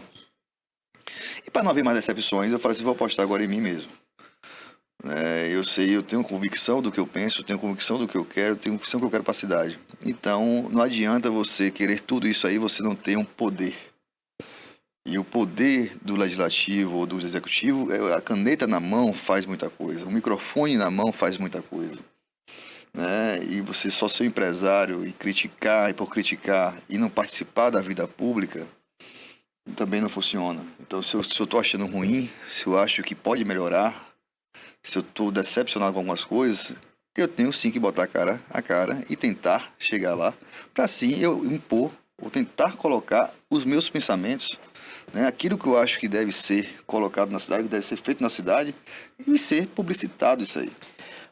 E para não haver mais decepções, eu falei assim, vou apostar agora em mim mesmo. Eu tenho convicção do que eu penso, eu tenho convicção do que eu quero, eu tenho convicção do que eu quero para a cidade. Então, não adianta você querer tudo isso aí, você não tem um poder. E o poder do legislativo ou do executivo, a caneta na mão faz muita coisa, o microfone na mão faz muita coisa. Né? E você só ser empresário e por criticar e não participar da vida pública, também não funciona. Então, se eu estou achando ruim, se eu acho que pode melhorar, se eu estou decepcionado com algumas coisas, eu tenho sim que botar a cara e tentar chegar lá, para assim eu impor ou tentar colocar os meus pensamentos, né, aquilo que eu acho que deve ser colocado na cidade, que deve ser feito na cidade e ser publicitado isso aí.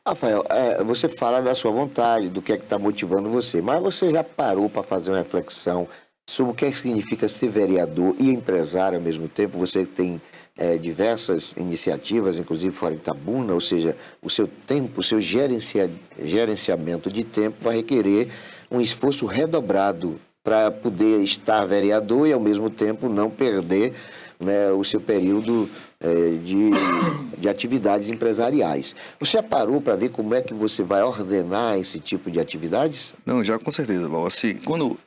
Rafael, você fala da sua vontade, do que é que está motivando você, mas você já parou para fazer uma reflexão sobre o que significa ser vereador e empresário ao mesmo tempo? Você tem diversas iniciativas, inclusive fora de Itabuna, ou seja, o seu tempo, o seu gerenciamento de tempo vai requerer um esforço redobrado para poder estar vereador e, ao mesmo tempo, não perder, né, o seu período de atividades empresariais. Você já parou para ver como é que você vai ordenar esse tipo de atividades? Não, já com certeza, Val. Assim, quando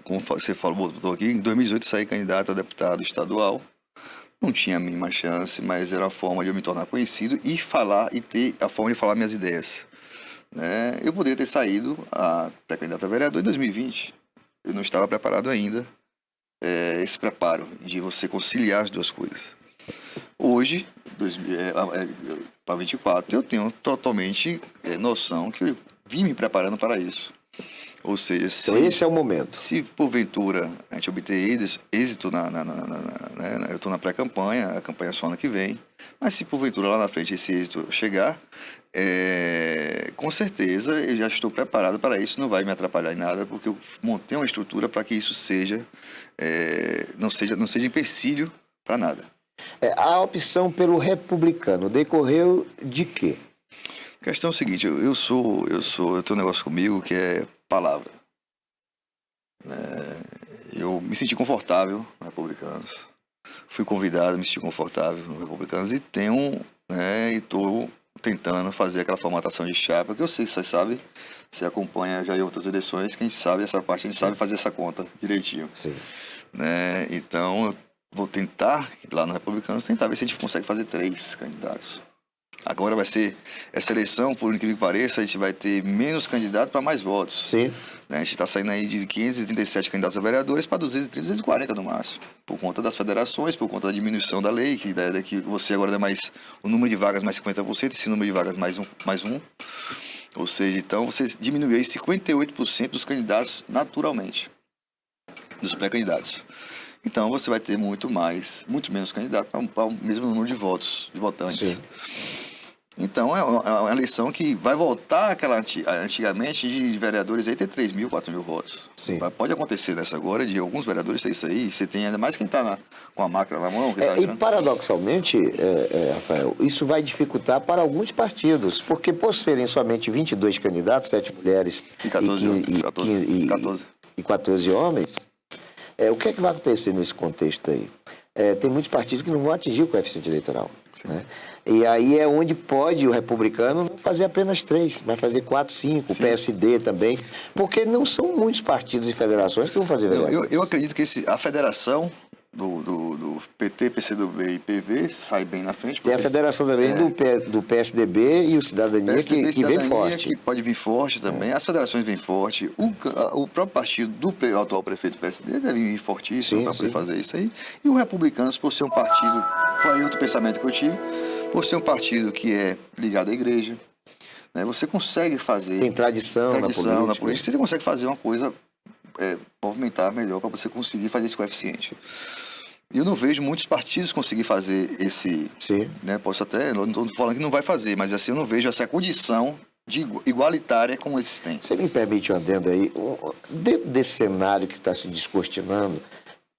como você falou, estou aqui, em 2018 saí candidato a deputado estadual. Não tinha a mínima chance, mas era a forma de eu me tornar conhecido e falar, e ter a forma de falar minhas ideias. Né? Eu poderia ter saído a pré-candidato a vereador em 2020. Eu não estava preparado ainda, esse preparo de você conciliar as duas coisas. Hoje, para 24, eu tenho totalmente noção que eu vim me preparando para isso. Ou seja, então esse é o momento. Se porventura a gente obter êxito eu estou na pré-campanha, a campanha é só ano que vem, mas se porventura lá na frente esse êxito chegar, com certeza eu já estou preparado para isso, não vai me atrapalhar em nada, porque eu montei uma estrutura para que isso não seja empecilho para nada. A opção pelo republicano decorreu de quê? A questão é o seguinte, eu tenho um negócio comigo que é palavra. Eu me senti confortável no Republicanos. Fui convidado, me senti confortável no Republicanos e estou tentando fazer aquela formatação de chapa, que eu sei que você sabe, você acompanha já em outras eleições, que a gente sabe essa parte, a gente sabe fazer essa conta direitinho. Sim. Então, eu vou tentar, lá no Republicanos, tentar ver se a gente consegue fazer 3 candidatos. Agora vai ser essa eleição, por incrível que pareça, a gente vai ter menos candidatos para mais votos. Sim. A gente está saindo aí de 537 candidatos a vereadores para 230, 240 no máximo. Por conta das federações, por conta da diminuição da lei, que você agora dá mais o número de vagas mais 50%, esse número de vagas mais um. Ou seja, então você diminuiu aí 58% dos candidatos naturalmente, dos pré-candidatos. Então você vai ter muito menos candidatos para o mesmo número de votantes. Sim. Então é uma eleição que vai voltar aquela antigamente de vereadores aí ter 3 mil, 4 mil votos. Sim. Pode acontecer nessa agora de alguns vereadores ter isso aí. Você tem ainda mais quem está com a máquina na mão. E paradoxalmente, Rafael, isso vai dificultar para alguns partidos, porque por serem somente 22 candidatos, 7 mulheres e 14 homens, o que é que vai acontecer nesse contexto aí? Tem muitos partidos que não vão atingir o coeficiente eleitoral. Né? E aí é onde pode o republicano não fazer apenas 3, vai fazer 4, 5, o PSD também, porque não são muitos partidos e federações que vão fazer vereadores. Eu acredito que a federação do PT, PCdoB e PV sai bem na frente. Tem a federação também do PSDB e o Cidadania, que vem forte. Que pode vir forte também. As federações vêm forte. O próprio partido do atual prefeito do PSD deve vir fortíssimo para poder fazer isso aí. E o Republicanos, por ser um partido, foi outro pensamento que eu tive, por ser um partido que é ligado à igreja, né, você consegue fazer... Tem tradição na política. Você consegue fazer uma coisa, movimentar melhor para você conseguir fazer esse coeficiente. E eu não vejo muitos partidos conseguir fazer esse... Sim. Né, não estou falando que não vai fazer, mas assim, eu não vejo essa condição de igualitária como esses têm. Você me permite um adendo aí? Dentro desse cenário que está se descortinando,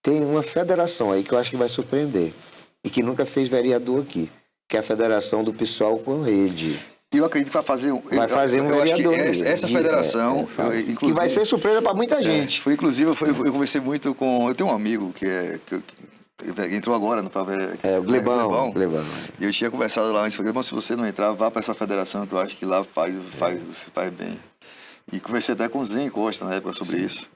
tem uma federação aí que eu acho que vai surpreender e que nunca fez vereador aqui, que é a Federação do PSOL com Rede. Eu acredito que vai fazer um vereador. Essa federação, inclusive, que vai ser surpresa para muita gente. Inclusive, eu conversei muito com... Eu tenho um amigo que entrou agora no o Glebão. E eu tinha conversado lá antes, falei, se você não entrar, vá para essa federação, que eu acho que lá você faz bem. E conversei até com o Zé Costa na época sobre isso.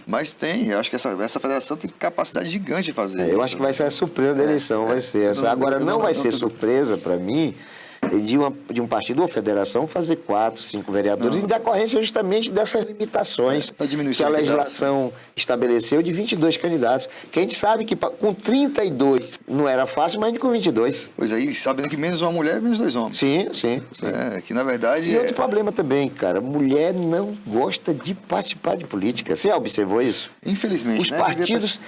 Mas eu acho que essa federação tem capacidade gigante de fazer. Eu acho que vai ser a surpresa da eleição, vai ser essa. Agora, não vai ser surpresa para mim de um partido ou federação fazer 4, 5 vereadores, em decorrência justamente dessas limitações que a legislação estabeleceu de 22 candidatos. Que a gente sabe que com 32 não era fácil, mas com 22. Pois aí, sabendo que menos uma mulher, menos 2 homens. Sim. Que na verdade... E outro problema também, cara, mulher não gosta de participar de política. Você já observou isso? Infelizmente, os partidos,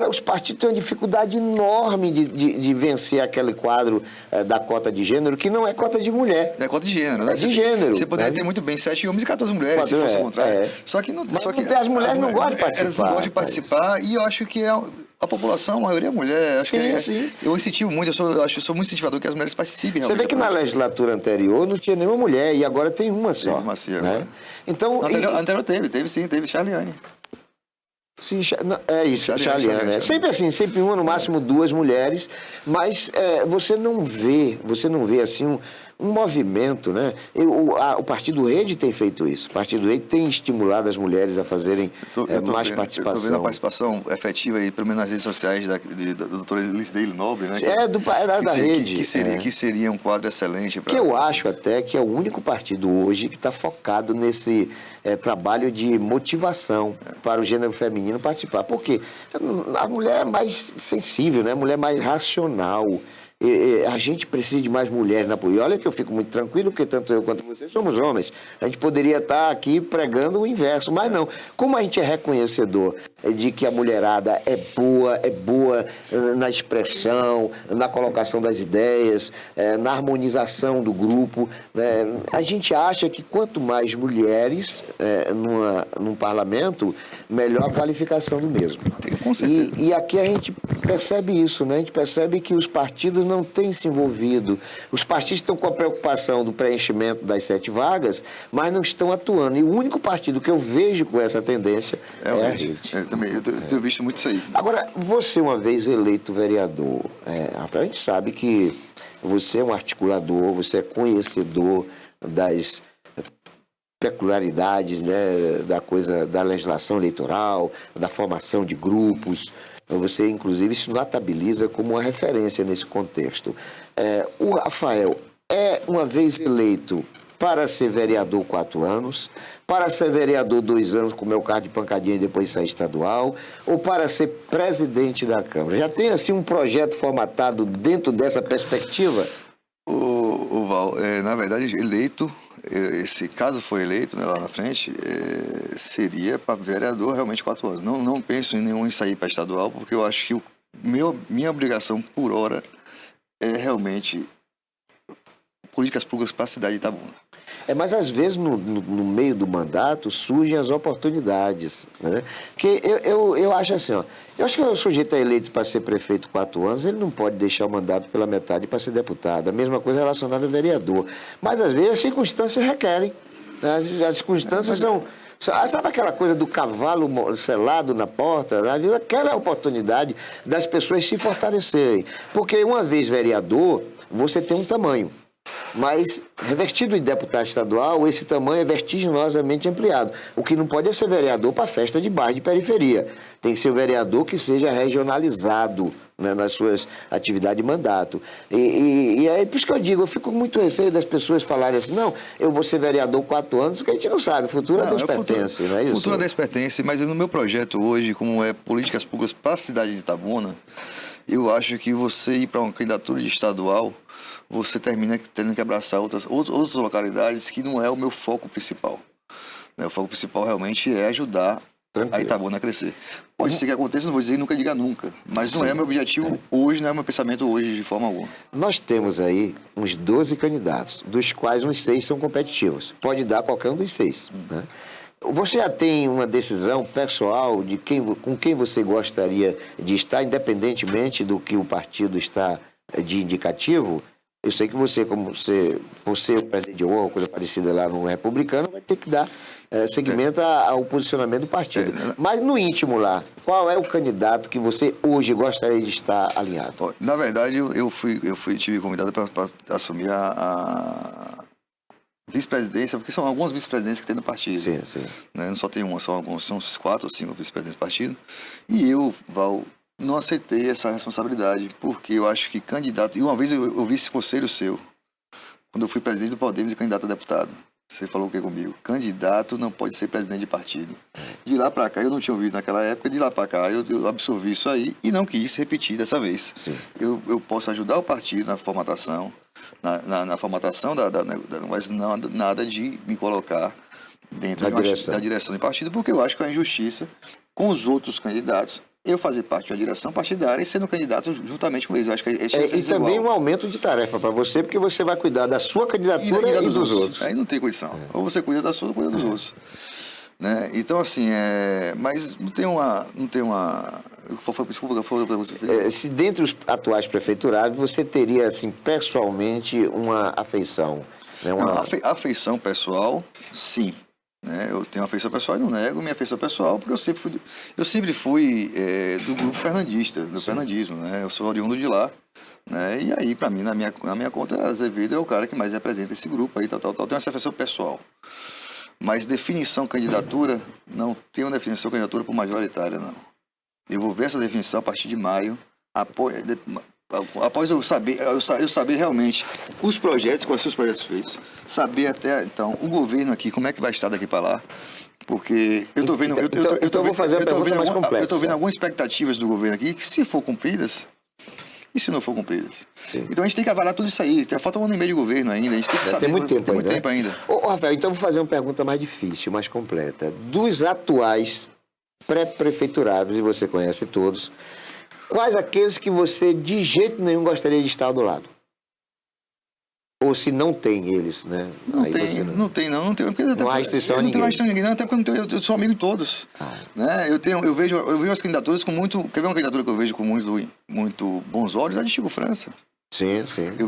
os partidos têm uma dificuldade enorme de vencer aquele quadro da cota de gênero, que não é cota de mulher. É cota de gênero, né? É de gênero. Você poderia ter muito bem 7 homens e 14 mulheres, se fosse o contrário. Só que as mulheres não gostam de participar. Elas não gostam de participar e eu acho que a população, a maioria é mulher. Acho que sim. eu incentivo muito, eu sou muito incentivador que as mulheres participem. Você vê que na legislatura anterior não tinha nenhuma mulher e agora tem uma só. Teve uma sim, né? agora. Então, Anterior teve Charliane. Sim, é isso, Charliane, Charliane. Sempre assim, sempre uma, no máximo duas mulheres, mas você não vê assim um movimento, né? O Partido Rede tem feito isso. O Partido Rede tem estimulado as mulheres a fazerem mais participação. Estou vendo a participação efetiva aí, pelo menos nas redes sociais da doutora Lisdeile Nobre, né? Da Rede. Que seria um quadro excelente. Que eu acho até que é o único partido hoje que está focado nesse trabalho de motivação para o gênero feminino participar. Por quê? A mulher é mais sensível, né? A mulher é mais racional. A gente precisa de mais mulheres na política. Olha que eu fico muito tranquilo, porque tanto eu quanto você somos homens. A gente poderia estar aqui pregando o inverso, mas não. Como a gente é reconhecedor de que a mulherada é boa na expressão, na colocação das ideias, na harmonização do grupo, né? A gente acha que quanto mais mulheres num parlamento, melhor a qualificação do mesmo. Com certeza. E aqui a gente percebe isso, né? A gente percebe que os partidos não têm se envolvido. Os partidos estão com a preocupação do preenchimento das 7 vagas, mas não estão atuando. E o único partido que eu vejo com essa tendência é a Rede. Eu tenho visto muito isso aí. Agora, você uma vez eleito vereador, a gente sabe que você é um articulador, você é conhecedor das peculiaridades, né, da legislação eleitoral, da formação de grupos. Você, inclusive, se notabiliza como uma referência nesse contexto. O Rafael uma vez eleito para ser vereador 4 anos, para ser vereador 2 anos com meu cargo de pancadinha e depois sair estadual, ou para ser presidente da Câmara? Já tem, assim, um projeto formatado dentro dessa perspectiva? Val, na verdade, eleito, esse caso foi eleito, né, lá na frente, seria para vereador realmente 4 anos. Não penso em nenhum em sair para estadual, porque eu acho que minha obrigação por hora é realmente políticas públicas para a cidade de Itabuna. Mas às vezes no meio do mandato surgem as oportunidades, né? Porque eu acho assim, eu acho que o sujeito é eleito para ser prefeito 4 anos, ele não pode deixar o mandato pela metade para ser deputado. A mesma coisa relacionada ao vereador. Mas às vezes as circunstâncias requerem, né? As circunstâncias são... Sabe aquela coisa do cavalo selado na porta? Aquela é a oportunidade das pessoas se fortalecerem. Porque uma vez vereador, você tem um tamanho. Mas, revertido em deputado estadual, esse tamanho é vertiginosamente ampliado. O que não pode é ser vereador para festa de bairro de periferia. Tem que ser um vereador que seja regionalizado, né, nas suas atividades de mandato. E é por isso que eu digo, eu fico com muito receio das pessoas falarem assim, não, eu vou ser vereador 4 anos, porque a gente não sabe, futuro a Deus pertence, não é isso? Futuro a Deus pertence, mas no meu projeto hoje, como é políticas públicas para a cidade de Itabuna, eu acho que você ir para uma candidatura de estadual, você termina tendo que abraçar outras localidades que não é o meu foco principal. O foco principal realmente é ajudar a Itabuna a crescer. Pode ser que aconteça, não vou dizer nunca diga nunca, mas não é meu objetivo hoje, não é meu pensamento hoje de forma alguma. Nós temos aí uns 12 candidatos, dos quais uns 6 são competitivos. Pode dar qualquer um dos 6, né? Você já tem uma decisão pessoal de com quem você gostaria de estar, independentemente do que o partido está de indicativo? Eu sei que você, por ser o presidente de honra, coisa parecida lá no Republicano, vai ter que dar seguimento ao posicionamento do partido. Mas no íntimo lá, qual é o candidato que você hoje gostaria de estar alinhado? Na verdade, tive convidado para assumir a vice-presidência, porque são algumas vice-presidências que tem no partido. Sim. Né? Não só tem uma, são uns 4 ou 5 vice-presidentes do partido. E eu, Val, não aceitei essa responsabilidade, porque eu acho que candidato... E uma vez eu ouvi esse conselho seu, quando eu fui presidente do Podemos e candidato a deputado. Você falou o que comigo? Candidato não pode ser presidente de partido. De lá para cá, eu não tinha ouvido naquela época, de lá para cá eu absorvi isso aí e não quis repetir dessa vez. Sim. Eu posso ajudar o partido na formatação, na formatação mas não nada de me colocar dentro da direção do partido, porque eu acho que é uma injustiça com os outros candidatos eu fazer parte de uma direção partidária e sendo candidato juntamente com eles. Eu acho que e também um aumento de tarefa para você, porque você vai cuidar da sua candidatura e dos outros. Aí não tem condição. Ou você cuida da sua ou cuida dos outros. Né? Então, assim, mas não tem uma... Desculpa, foi para você. Se dentre os atuais prefeituráveis, você teria, assim, pessoalmente, uma afeição, né? Não, afeição pessoal, sim. Né? Eu tenho afeição pessoal e não nego minha afeição pessoal, porque eu sempre fui do grupo fernandista, do fernandismo, né? Eu sou oriundo de lá. Né? E aí, para mim, na minha conta, Azevedo é o cara que mais representa esse grupo aí, tal. Tem essa afeição pessoal. Mas definição candidatura, não tem uma definição candidatura por majoritária, não. Eu vou ver essa definição a partir de maio, após eu saber realmente os projetos, quais são os projetos feitos, saber até, então, o governo aqui, como é que vai estar daqui para lá, porque eu estou vendo... Então, vou fazer uma pergunta mais complexa. Eu estou vendo algumas expectativas do governo aqui, que se for cumpridas, e se não for cumpridas. Sim. Então a gente tem que avaliar tudo isso aí. Falta 1 ano e meio de governo ainda. A gente tem que saber. Tem muito tempo, tem muito tempo ainda. Ô, Rafael, então eu vou fazer uma pergunta mais difícil, mais completa. Dos atuais pré-prefeituráveis, e você conhece todos, quais aqueles que você de jeito nenhum gostaria de estar do lado? Ou se não tem eles, né? Não tem. Porque não há restrição a ninguém. Não tem restrição a ninguém, não, até porque eu sou amigo de todos. Né? Eu vejo umas candidaturas com muito... Quer ver uma candidatura que eu vejo com muito bons olhos? A de Chico França. Sim. Eu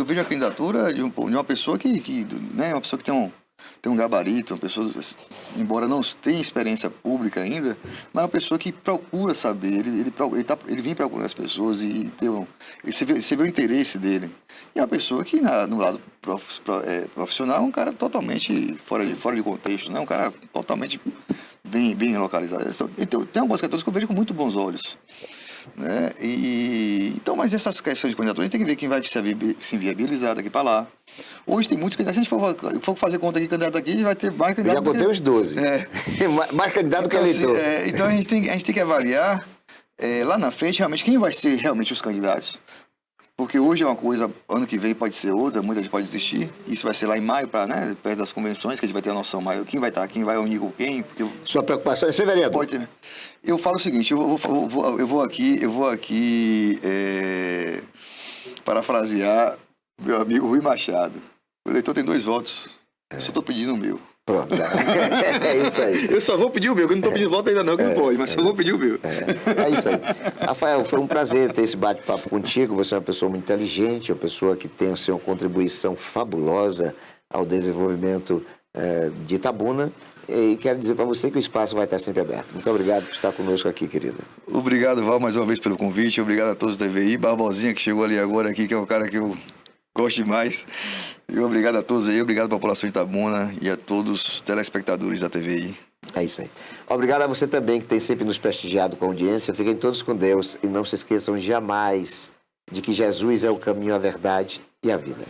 vejo a candidatura de uma pessoa né, uma pessoa que tem um gabarito, uma pessoa, embora não tenha experiência pública ainda, mas é uma pessoa que procura saber, ele vem procurando as pessoas e você vê o interesse dele. E é uma pessoa que, no lado profissional, é um cara totalmente fora de contexto, né? Um cara totalmente bem localizado. Então, tem algumas candidaturas que eu vejo com muito bons olhos. Né? Então, mas essas questões de candidatura, a gente tem que ver quem vai se viabilizar daqui para lá. Hoje tem muitos candidatos. Se a gente for fazer conta aqui, candidato aqui, vai ter mais candidato. Já botei uns 12. Mais candidato que eleitor. Então a gente tem que avaliar lá na frente realmente quem vai ser realmente os candidatos. Porque hoje é uma coisa, ano que vem pode ser outra, muita gente pode desistir. Isso vai ser lá em maio, né, perto das convenções, que a gente vai ter a noção maior. Quem vai estar, quem vai unir com quem. Sua preocupação é ser vereador? Pode ter. Eu falo o seguinte, eu vou aqui parafrasear meu amigo Rui Machado. O eleitor tem 2 votos, eu só estou pedindo o meu. Pronto, é isso aí. Eu só vou pedir o meu, que eu não estou pedindo voto ainda não, que não pode, mas só vou pedir o meu. É isso aí. Rafael, foi um prazer ter esse bate-papo contigo. Você é uma pessoa muito inteligente, uma pessoa que tem uma contribuição fabulosa ao desenvolvimento de Itabuna. E quero dizer para você que o espaço vai estar sempre aberto. Muito obrigado por estar conosco aqui, querido. Obrigado, Val, mais uma vez pelo convite. Obrigado a todos da TVI. Barbosinha, que chegou ali agora, aqui, que é o cara que eu gosto demais. E obrigado a todos aí, obrigado à população de Itabuna e a todos os telespectadores da TVI. É isso aí. Obrigado a você também, que tem sempre nos prestigiado com a audiência. Fiquem todos com Deus e não se esqueçam jamais de que Jesus é o caminho, a verdade e a vida.